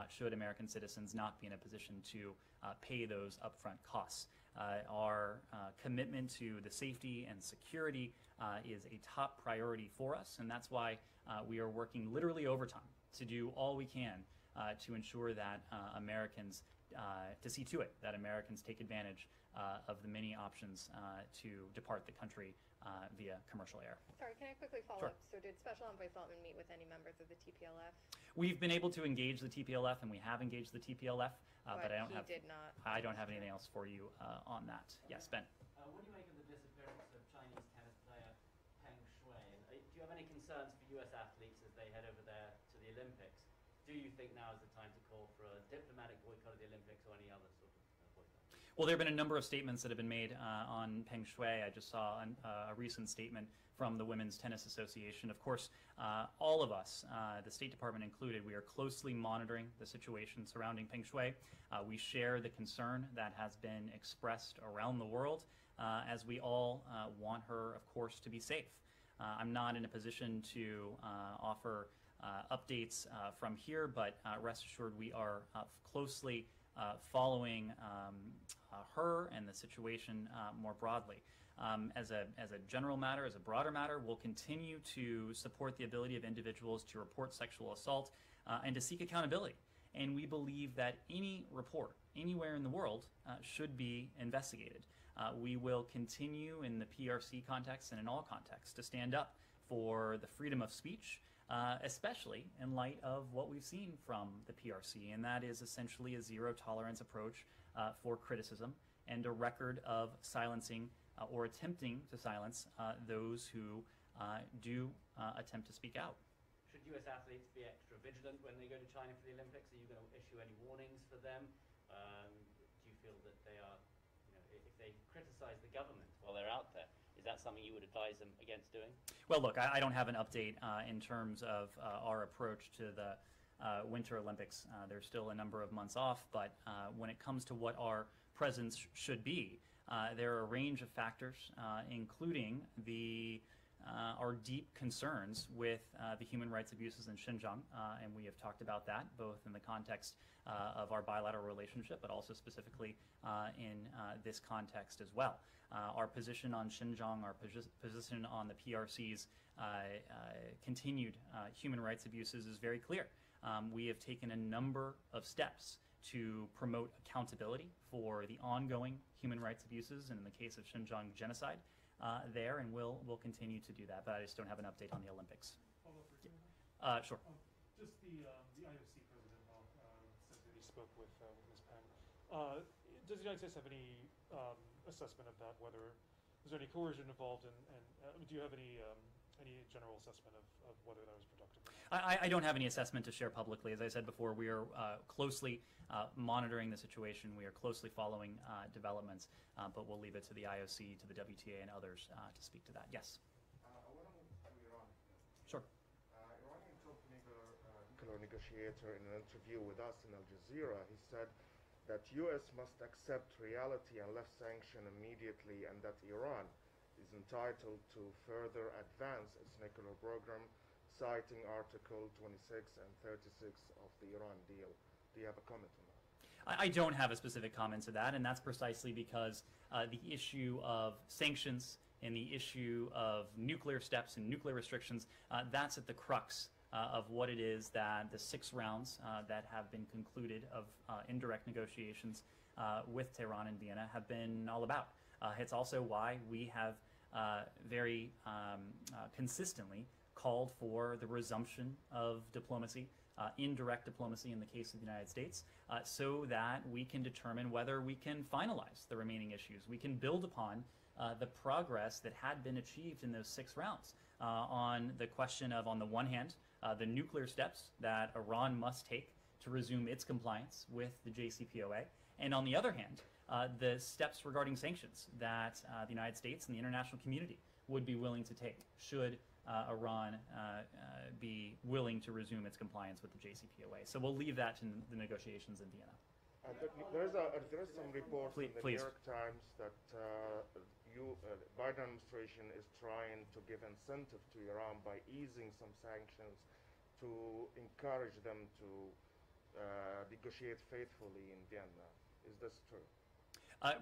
should American citizens not be in a position to pay those upfront costs. Our commitment to the safety and security is a top priority for us, and that's why we are working literally overtime to do all we can to ensure that to see to it that Americans take advantage of the many options to depart the country via commercial air. Sorry, can I quickly follow Sure. up? So did Special Envoy Feltman meet with any members of the TPLF? We've been able to engage the TPLF, and we have engaged the TPLF, but I don't he have. did not. I don't have anything else for you on that. Yes, Ben. What do you make of the disappearance of Chinese tennis player Peng Shuai? And, do you have any concerns for U.S. athletes as they head over there to the Olympics? Do you think now is the time to call for a diplomatic boycott of the Olympics or any other sort of boycott? Well, there have been a number of statements that have been made on Peng Shuai. I just saw a recent statement from the Women's Tennis Association. Of course, all of us, the State Department included, we are closely monitoring the situation surrounding Peng Shuai. We share the concern that has been expressed around the world, as we all want her, of course, to be safe. I'm not in a position to offer updates from here, but rest assured we are closely following her and the situation more broadly. As a general matter, as a broader matter, we'll continue to support the ability of individuals to report sexual assault and to seek accountability. And we believe that any report anywhere in the world should be investigated. We will continue in the PRC context and in all contexts to stand up for the freedom of speech, especially in light of what we've seen from the PRC, and that is essentially a zero-tolerance approach for criticism and a record of silencing or attempting to silence those who do attempt to speak out. Should U.S. athletes be extra vigilant when they go to China for the Olympics? Are you going to issue any warnings for them? Do you feel that they are, if they criticize the government while they're out there, is that something you would advise them against doing? Well, look, I don't have an update in terms of our approach to the Winter Olympics. There's still a number of months off, but when it comes to what our presence should be, there are a range of factors, including our deep concerns with the human rights abuses in Xinjiang, and we have talked about that both in the context of our bilateral relationship, but also specifically in this context as well. Our position on Xinjiang, our position on the PRC's continued human rights abuses is very clear. We have taken a number of steps to promote accountability for the ongoing human rights abuses, and in the case of Xinjiang genocide there, and we'll continue to do that, but I just don't have an update on the Olympics. Sure. Just the IOC president said that he spoke with Ms. Peng. Does the United States have any assessment of that? Whether is there any coercion involved, and do you have any general assessment of whether that was productive? I don't have any assessment to share publicly. As I said before, we are closely monitoring the situation. We are closely following developments, but we'll leave it to the IOC, to the WTA, and others to speak to that. Yes. Sure. Iranian top nuclear negotiator in an interview with us in Al Jazeera, he said that U.S. must accept reality and lift sanction immediately, and that Iran is entitled to further advance its nuclear program, citing Article 26 and 36 of the Iran deal. Do you have a comment on that? I don't have a specific comment to that, and that's precisely because the issue of sanctions and the issue of nuclear steps and nuclear restrictions, that's at the crux of what it is that the 6 rounds that have been concluded of indirect negotiations with Tehran and Vienna have been all about. It's also why we have very consistently called for the resumption of diplomacy, indirect diplomacy in the case of the United States, so that we can determine whether we can finalize the remaining issues. We can build upon the progress that had been achieved in those 6 rounds on the question of, on the one hand, the nuclear steps that Iran must take to resume its compliance with the JCPOA, and on the other hand, the steps regarding sanctions that the United States and the international community would be willing to take should Iran be willing to resume its compliance with the JCPOA. So we'll leave that to the negotiations in Vienna. There's some reports in the New York Times that Biden administration is trying to give incentive to Iran by easing some sanctions to encourage them to negotiate faithfully in Vienna. Is this true?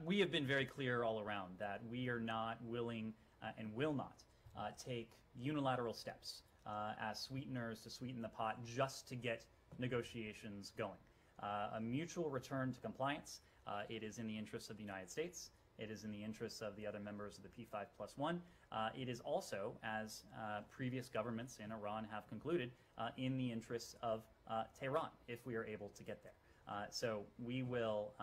We have been very clear all around that we are not willing and will not take unilateral steps as sweeteners to sweeten the pot just to get negotiations going. A mutual return to compliance, it is in the interests of the United States, it is in the interests of the other members of the P5+1, it is also, as previous governments in Iran have concluded, in the interests of Tehran if we are able to get there. So we will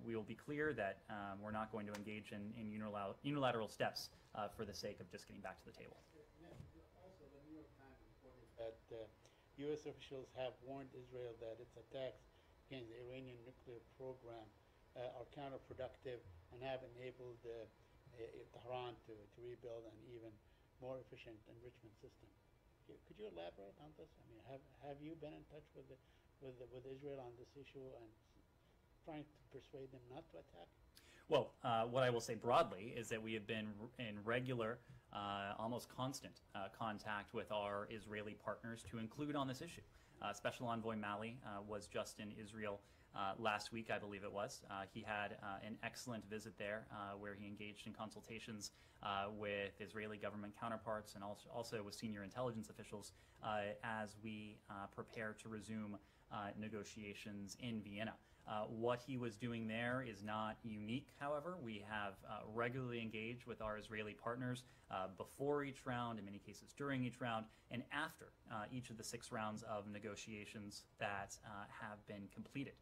we will be clear that we're not going to engage in unilateral steps for the sake of just getting back to the table. Also, the New York Times reported that U.S. officials have warned Israel that its attacks against the Iranian nuclear program are counterproductive and have enabled Tehran to rebuild an even more efficient enrichment system. Could you elaborate on this? I mean, have you been in touch with Israel on this issue and trying to persuade them not to attack? Well, what I will say broadly is that we have been in regular, almost constant contact with our Israeli partners to include on this issue. Special Envoy Malley was just in Israel last week, I believe it was. He had an excellent visit there where he engaged in consultations with Israeli government counterparts and also with senior intelligence officials as we prepare to resume negotiations in Vienna. What he was doing there is not unique, however. We have regularly engaged with our Israeli partners before each round, in many cases during each round, and after each of the 6 rounds of negotiations that have been completed.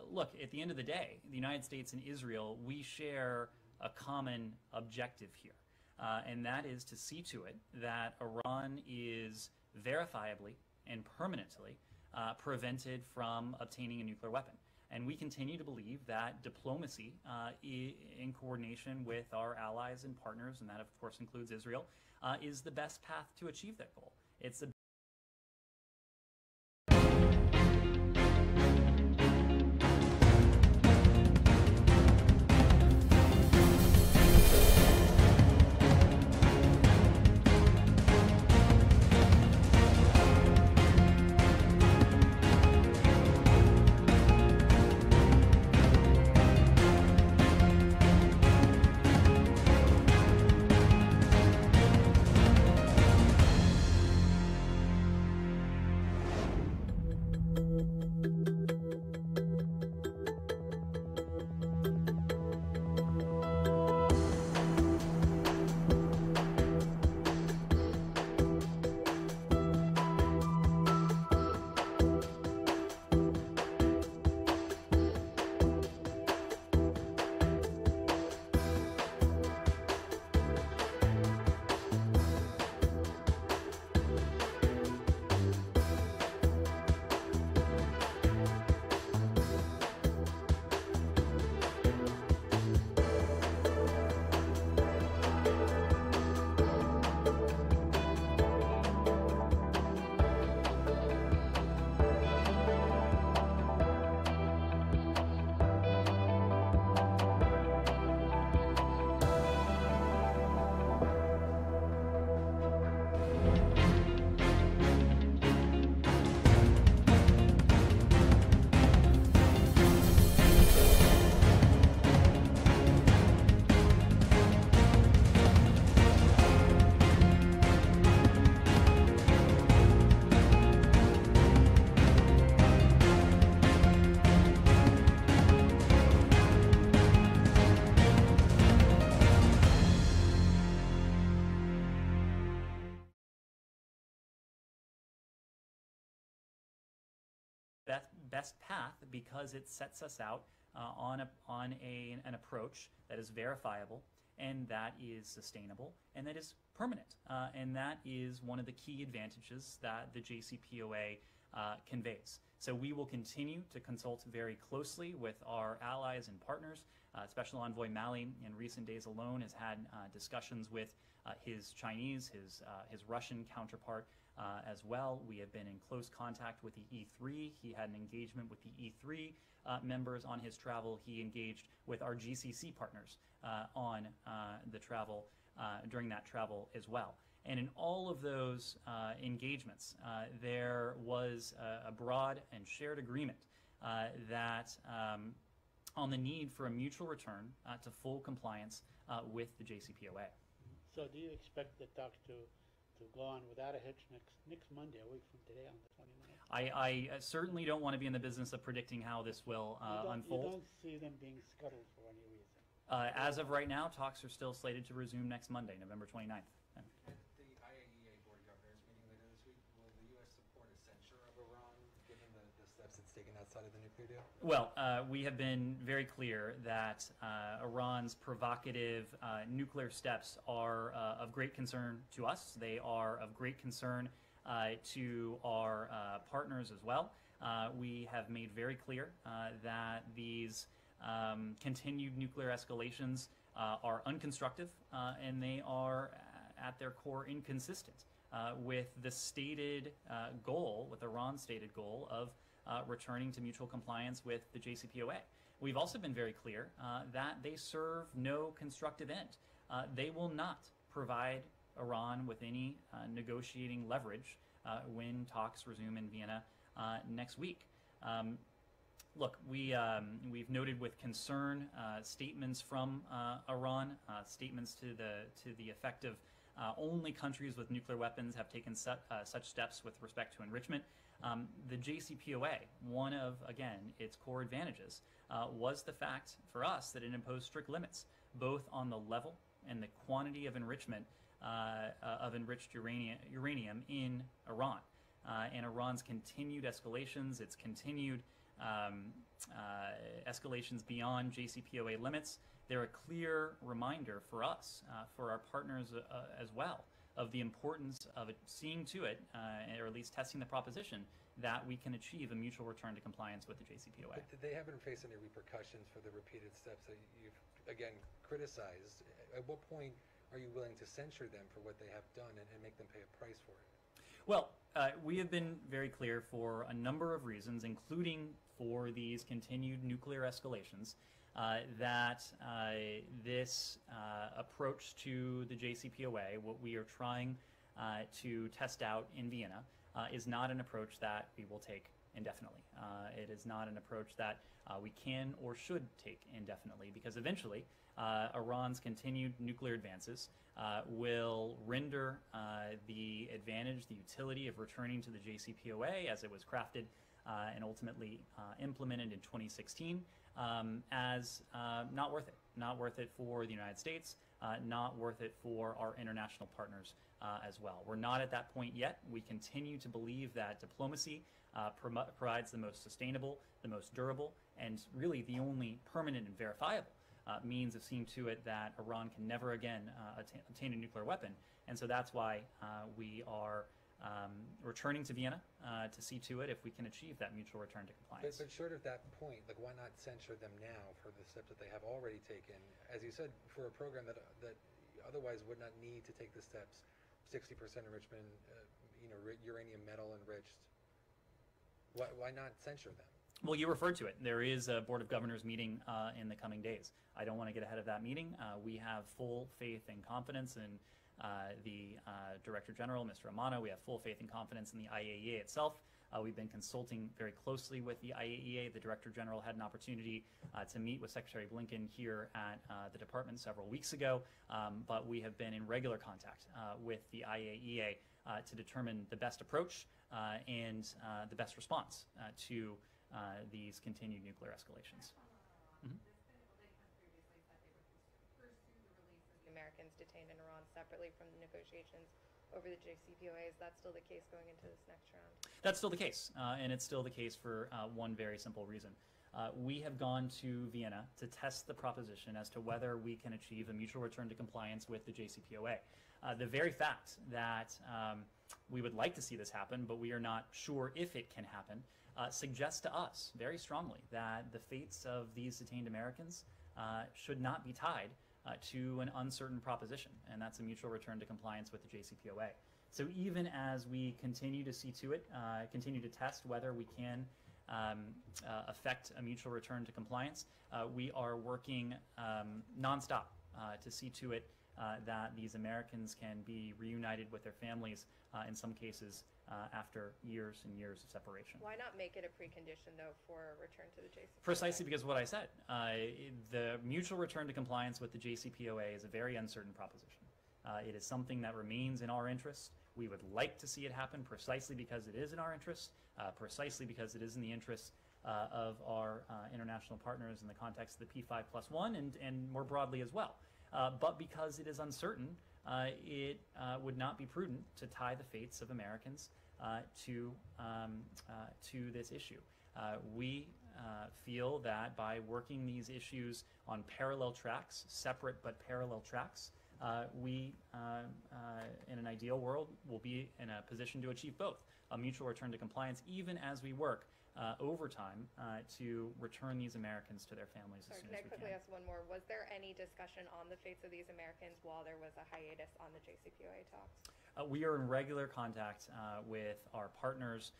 Look, at the end of the day, the United States and Israel, we share a common objective here, and that is to see to it that Iran is verifiably and permanently prevented from obtaining a nuclear weapon. And we continue to believe that diplomacy, in coordination with our allies and partners, and that of course includes Israel, is the best path to achieve that goal. It's the best path because it sets us out on an approach that is verifiable and that is sustainable and that is permanent. And that is one of the key advantages that the JCPOA conveys. So we will continue to consult very closely with our allies and partners. Special Envoy Malley in recent days alone has had discussions with his Chinese, his Russian counterpart as well. We have been in close contact with the E3. He had an engagement with the E3 members on his travel. He engaged with our GCC partners on the travel during that travel as well. And in all of those engagements, there was a broad and shared agreement that on the need for a mutual return to full compliance with the JCPOA. So do you expect the talks to go on without a hitch next Monday, a week from today, on the 29th? I certainly don't want to be in the business of predicting how this will unfold. You don't see them being scuttled for any reason? As of right now, talks are still slated to resume next Monday, November 29th. At the IAEA Board of Governors meeting later this week, will the U.S. support a censure of Iran, given the steps it's taken outside of the nuclear deal? Well, we have been very clear that Iran's provocative nuclear steps are of great concern to us. They are of great concern to our partners as well. We have made very clear that these continued nuclear escalations are unconstructive and they are at their core inconsistent with the stated goal, with Iran's stated goal of returning to mutual compliance with the JCPOA. We've also been very clear that they serve no constructive end. They will not provide Iran with any negotiating leverage when talks resume in Vienna next week. Look, we've noted with concern statements from Iran, statements to the effect of only countries with nuclear weapons have taken such steps with respect to enrichment. The JCPOA, one of, again, its core advantages, was the fact for us that it imposed strict limits, both on the level and the quantity of enrichment of enriched uranium in Iran. And Iran's continued escalations, its continued escalations beyond JCPOA limits, they're a clear reminder for us, for our partners as well, of the importance of seeing to it, or at least testing the proposition, that we can achieve a mutual return to compliance with the JCPOA. But they haven't faced any repercussions for the repeated steps that you've, again, criticized. At what point are you willing to censure them for what they have done and make them pay a price for it? Well, we have been very clear for a number of reasons, including for these continued nuclear escalations, that this approach to the JCPOA, what we are trying to test out in Vienna, is not an approach that we will take indefinitely. It is not an approach that we can or should take indefinitely, because eventually Iran's continued nuclear advances will render the advantage, the utility of returning to the JCPOA as it was crafted and ultimately implemented in 2016 as not worth it. Not worth it for the United States, not worth it for our international partners as well. We're not at that point yet. We continue to believe that diplomacy provides the most sustainable, the most durable, and really the only permanent and verifiable means of seeing to it that Iran can never again obtain a nuclear weapon. And so that's why we are returning to Vienna to see to it if we can achieve that mutual return to compliance. But short of that point, like, why not censure them now for the steps that they have already taken? As you said, for a program that otherwise would not need to take the steps, 60% enrichment, uranium metal enriched. Why not censure them? Well, you referred to it. There is a Board of Governors meeting in the coming days. I don't want to get ahead of that meeting. We have full faith and confidence in the Director General, Mr. Amano. We have full faith and confidence in the IAEA itself. We've been consulting very closely with the IAEA. The Director General had an opportunity to meet with Secretary Blinken here at the department several weeks ago, but we have been in regular contact with the IAEA to determine the best approach and the best response to these continued nuclear escalations. Mm-hmm. Americans detained in Iran separately from the negotiations over the JCPOA. Is that still the case going into this next round? That's still the case, and it's still the case for one very simple reason. We have gone to Vienna to test the proposition as to whether we can achieve a mutual return to compliance with the JCPOA. The very fact that we would like to see this happen, but we are not sure if it can happen, suggests to us very strongly that the fates of these detained Americans should not be tied to an uncertain proposition, and that's a mutual return to compliance with the JCPOA. So even as we continue to see to it, continue to test whether we can affect a mutual return to compliance, we are working nonstop to see to it that these Americans can be reunited with their families, in some cases after years and years of separation. Why not make it a precondition, though, for a return to the JCPOA? Precisely because of what I said. The mutual return to compliance with the JCPOA is a very uncertain proposition. It is something that remains in our interest. We would like to see it happen precisely because it is in our interest, precisely because it is in the interest of our international partners in the context of the P5+1 and more broadly as well. But because it is uncertain, it would not be prudent to tie the fates of Americans to this issue. We feel that by working these issues on parallel tracks, separate but parallel tracks, we, in an ideal world, will be in a position to achieve both, a mutual return to compliance, even as we work over time to return these Americans to their families as soon as we can. Can I quickly ask one more? Was there any discussion on the fates of these Americans while there was a hiatus on the JCPOA talks? We are in regular contact with our partners.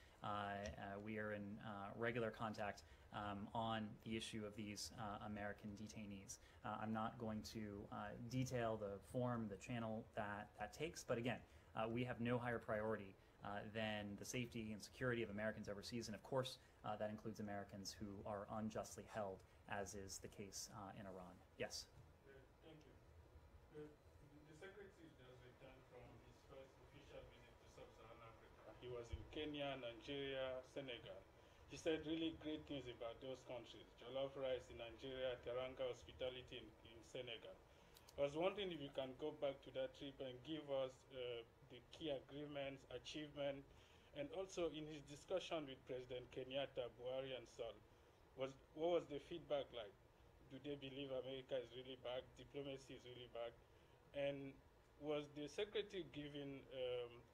We are in regular contact on the issue of these American detainees. I'm not going to detail the form, the channel that takes, but again, we have no higher priority than the safety and security of Americans overseas, and of course that includes Americans who are unjustly held, as is the case in Iran. Yes? Thank you. The Secretary just returned from his first official visit to Sub-Saharan Africa. He was in Kenya, Nigeria, Senegal. He said really great things about those countries. Jollof rice in Nigeria, Teranga hospitality in Senegal. I was wondering if you can go back to that trip and give us the key agreements, achievements, and also in his discussion with President Kenyatta, Buhari, and Sol, what was the feedback like? Do they believe America is really back, diplomacy is really back? And was the Secretary given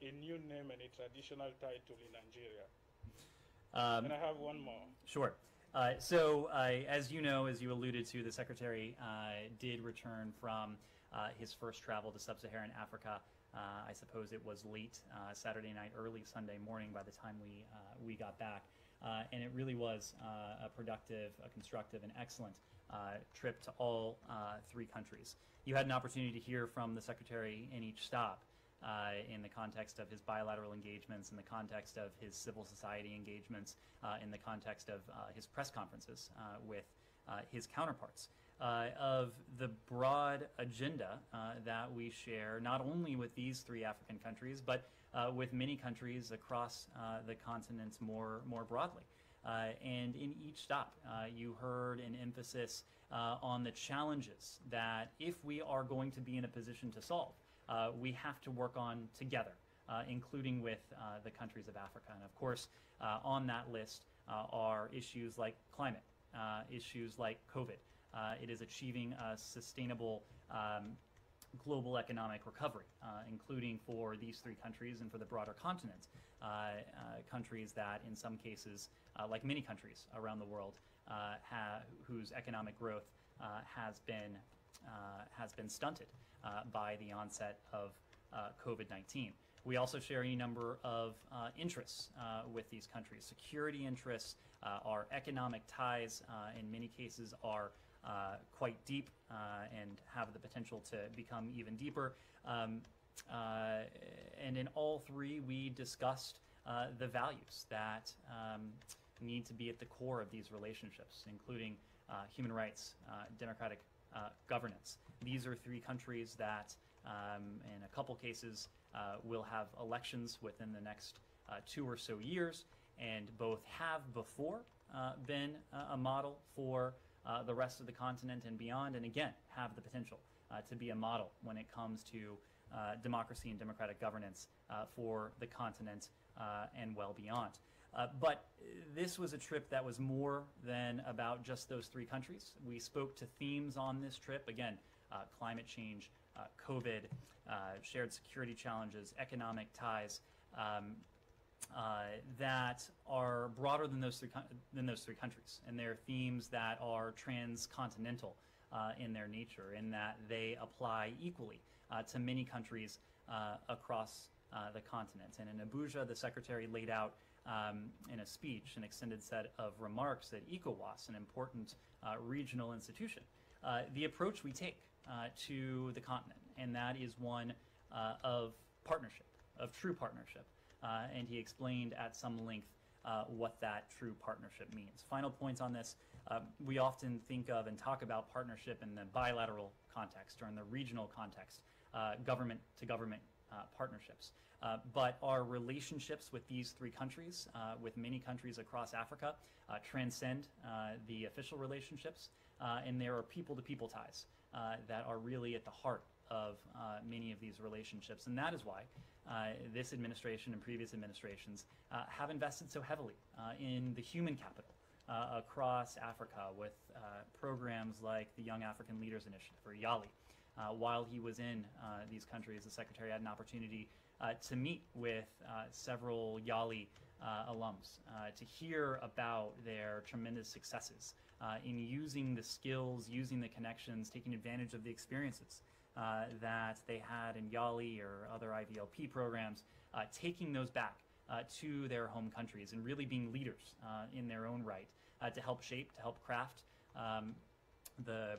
a new name and a traditional title in Nigeria? And I have one more. Sure. So, as you know, as you alluded to, the Secretary did return from his first travel to Sub-Saharan Africa. I suppose it was late Saturday night, early Sunday morning by the time we got back. And it really was a productive, a constructive, and excellent trip to all three countries. You had an opportunity to hear from the Secretary in each stop. In the context of his bilateral engagements, in the context of his civil society engagements, in the context of his press conferences with his counterparts, of the broad agenda that we share not only with these three African countries, but with many countries across the continent more broadly. And in each stop, you heard an emphasis on the challenges that if we are going to be in a position to solve, we have to work on together, including with the countries of Africa. And of course, on that list are issues like climate, issues like COVID. It is achieving a sustainable global economic recovery, including for these three countries and for the broader continent. Countries that in some cases, like many countries around the world, whose economic growth has been stunted by the onset of COVID-19. We also share any number of interests with these countries. Security interests, our economic ties in many cases are quite deep and have the potential to become even deeper. And in all three, we discussed the values that need to be at the core of these relationships, including human rights, democratic governance. These are three countries that, in a couple cases, will have elections within the next 2 or so years, and both have before been a model for the rest of the continent and beyond, and again, have the potential to be a model when it comes to democracy and democratic governance for the continent and well beyond. But this was a trip that was more than about just those three countries. We spoke to themes on this trip, again, climate change, COVID, shared security challenges, economic ties, that are broader than those three countries, and they're themes that are transcontinental in their nature, in that they apply equally to many countries across the continent. And in Abuja, the Secretary laid out in a speech an extended set of remarks that ECOWAS, an important regional institution, the approach we take to the continent, and that is one of partnership, of true partnership. And he explained at some length what that true partnership means. Final points on this. We often think of and talk about partnership in the bilateral context or in the regional context, government-to-government partnerships. But our relationships with these three countries, with many countries across Africa, transcend the official relationships, and there are people-to-people ties that are really at the heart of many of these relationships. And that is why this administration and previous administrations have invested so heavily in the human capital across Africa with programs like the Young African Leaders Initiative, or YALI. While he was in these countries, the Secretary had an opportunity to meet with several YALI alums to hear about their tremendous successes in using the skills, using the connections, taking advantage of the experiences that they had in YALI or other IVLP programs, taking those back to their home countries and really being leaders in their own right to help shape, to help craft the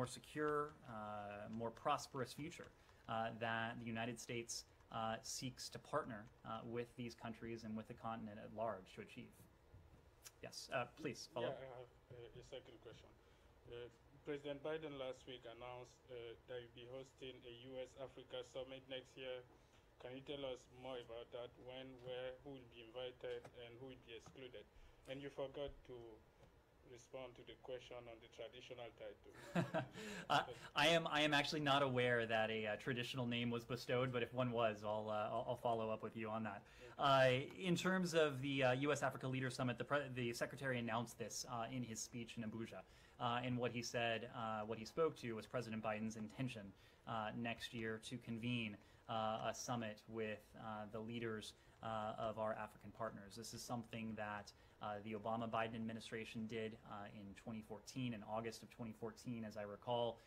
more secure, more prosperous future that the United States seeks to partner with these countries and with the continent at large to achieve. Yes, please follow. Yeah, I have a second question. President Biden last week announced that he'll be hosting a U.S.-Africa summit next year. Can you tell us more about that? When, where, who will be invited, and who will be excluded? And you forgot to respond to the question on the traditional title. I am actually not aware that a traditional name was bestowed, but if one was, I'll follow up with you on that. In terms of the U.S.-Africa Leaders Summit, the Secretary announced this in his speech in Abuja. And what he said, what he spoke to was President Biden's intention next year to convene a summit with the leaders of our African partners. This is something that The Obama-Biden administration did in 2014, in August of 2014, as I recall.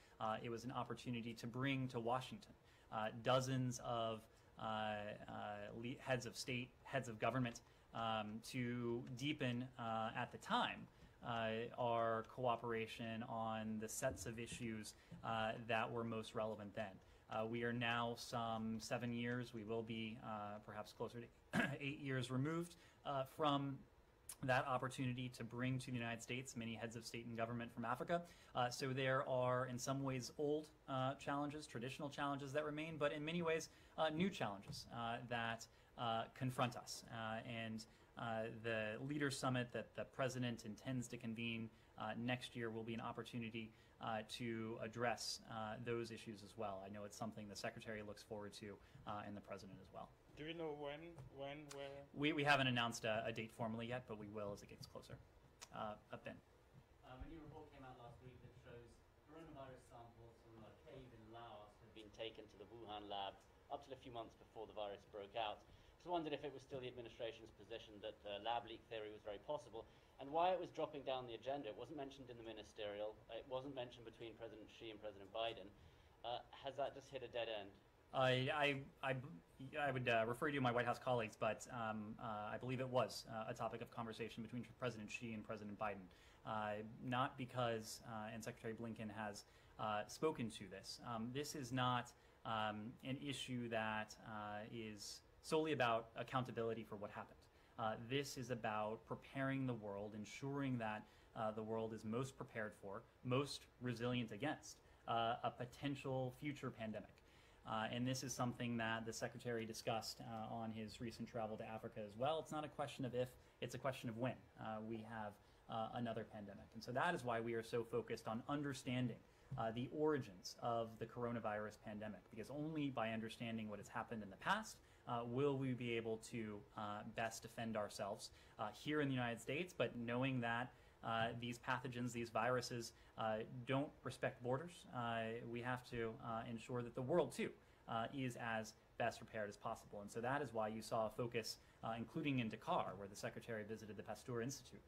It was an opportunity to bring to Washington dozens of heads of state, heads of government, to deepen, at the time, our cooperation on the sets of issues that were most relevant then. We are now some 7 years, we will be perhaps closer to 8 years removed from that opportunity to bring to the United States many heads of state and government from Africa. So there are in some ways old challenges, traditional challenges that remain, but in many ways new challenges that confront us. And the Leaders Summit that the President intends to convene next year will be an opportunity to address those issues as well. I know it's something the Secretary looks forward to and the President as well. Do you know when, where? We haven't announced a date formally yet, but we will as it gets closer. Ben. A new report came out last week that shows coronavirus samples from a cave in Laos had been taken to the Wuhan lab up to a few months before the virus broke out. Just wondered if it was still the administration's position that lab leak theory was very possible, and why it was dropping down the agenda. It wasn't mentioned in the ministerial. It wasn't mentioned between President Xi and President Biden. Has that just hit a dead end? I would refer you to my White House colleagues, but I believe it was a topic of conversation between President Xi and President Biden. Not because, and Secretary Blinken has spoken to this. This is not an issue that is solely about accountability for what happened. This is about preparing the world, ensuring that the world is most prepared for, most resilient against a potential future pandemic. And this is something that the Secretary discussed on his recent travel to Africa as well. It's not a question of if, it's a question of when we have another pandemic. And so that is why we are so focused on understanding the origins of the coronavirus pandemic, because only by understanding what has happened in the past will we be able to best defend ourselves here in the United States, but knowing that these pathogens, these viruses, don't respect borders. We have to ensure that the world, too, is as best prepared as possible. And so that is why you saw a focus, including in Dakar, where the Secretary visited the Pasteur Institute,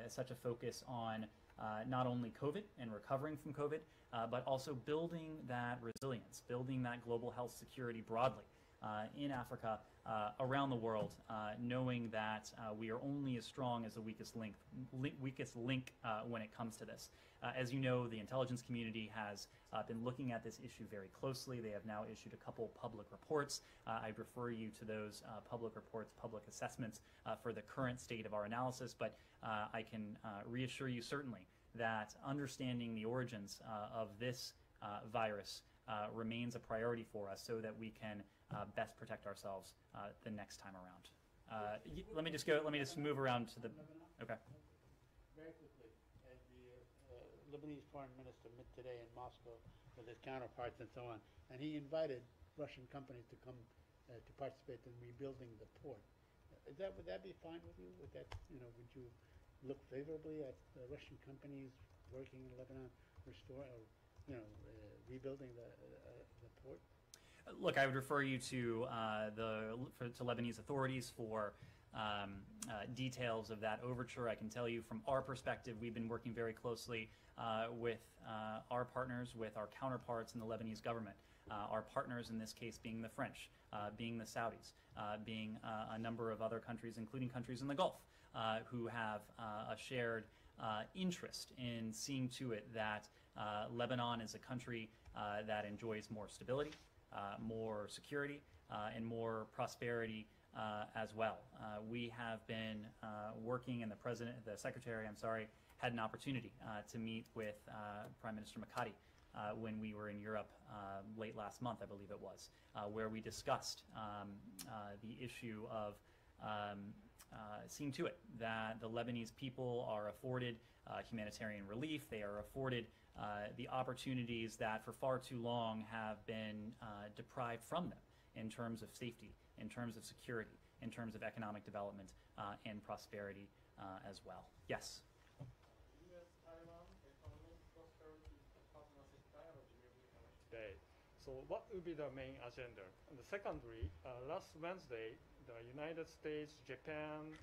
such a focus on not only COVID and recovering from COVID, but also building that resilience, building that global health security broadly in Africa, around the world, knowing that we are only as strong as the weakest link when it comes to this. As you know, the intelligence community has been looking at this issue very closely. They have now issued a couple public reports. I'd refer you to those public reports, public assessments for the current state of our analysis, but I can reassure you certainly that understanding the origins of this virus remains a priority for us so that we can best protect ourselves the next time around. Let me just move around to the, okay. Very quickly, the Lebanese foreign minister met today in Moscow with his counterparts and so on, and he invited Russian companies to come to participate in rebuilding the port. Would that be fine with you? Would that, would you look favorably at Russian companies working in Lebanon, rebuilding the port? Look, I would refer you to to Lebanese authorities for details of that overture. I can tell you from our perspective, we've been working very closely with our partners, with our counterparts in the Lebanese government. Our partners in this case being the French, being the Saudis, being a number of other countries, including countries in the Gulf, who have a shared interest in seeing to it that Lebanon is a country that enjoys more stability, more security, and more prosperity as well. We have been working, and the Secretary, had an opportunity to meet with Prime Minister Makati when we were in Europe late last month, I believe it was, where we discussed the issue of seeing to it that the Lebanese people are afforded humanitarian relief. They are afforded the opportunities that for far too long have been deprived from them in terms of safety, in terms of security, in terms of economic development and prosperity as well. Yes? Day. So what will be the main agenda? And secondly, last Wednesday, the United States, Japan,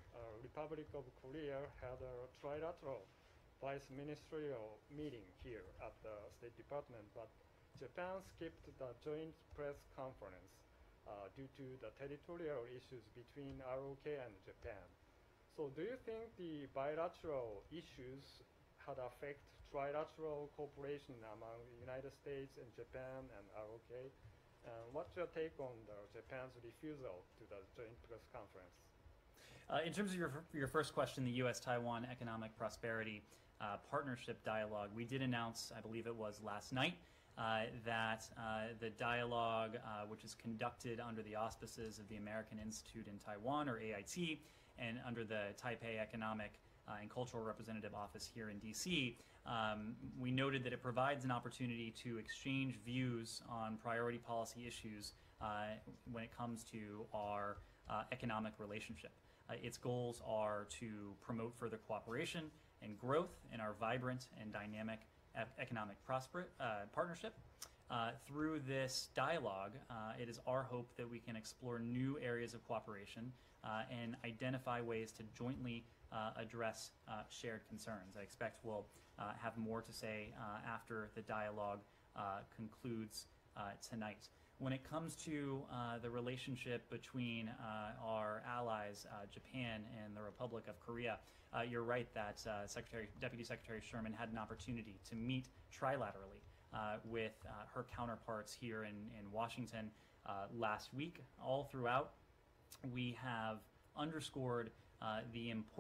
Republic of Korea had a trilateral vice ministerial meeting here at the State Department, but Japan skipped the joint press conference due to the territorial issues between ROK and Japan. So do you think the bilateral issues had affect trilateral cooperation among the United States and Japan and ROK? What's your take on Japan's refusal to the joint press conference? In terms of your first question, the U.S.-Taiwan Economic Prosperity Partnership Dialogue, we did announce, I believe it was last night, that the dialogue, which is conducted under the auspices of the American Institute in Taiwan, or AIT, and under the Taipei Economic and Cultural Representative Office here in D.C., we noted that it provides an opportunity to exchange views on priority policy issues when it comes to our economic relationship. Its goals are to promote further cooperation and growth in our vibrant and dynamic economic partnership. Through this dialogue, it is our hope that we can explore new areas of cooperation and identify ways to jointly address shared concerns. I expect we'll have more to say after the dialogue concludes tonight. When it comes to the relationship between our allies, Japan and the Republic of Korea, you're right that Deputy Secretary Sherman had an opportunity to meet trilaterally with her counterparts here in Washington last week. All throughout, we have underscored the importance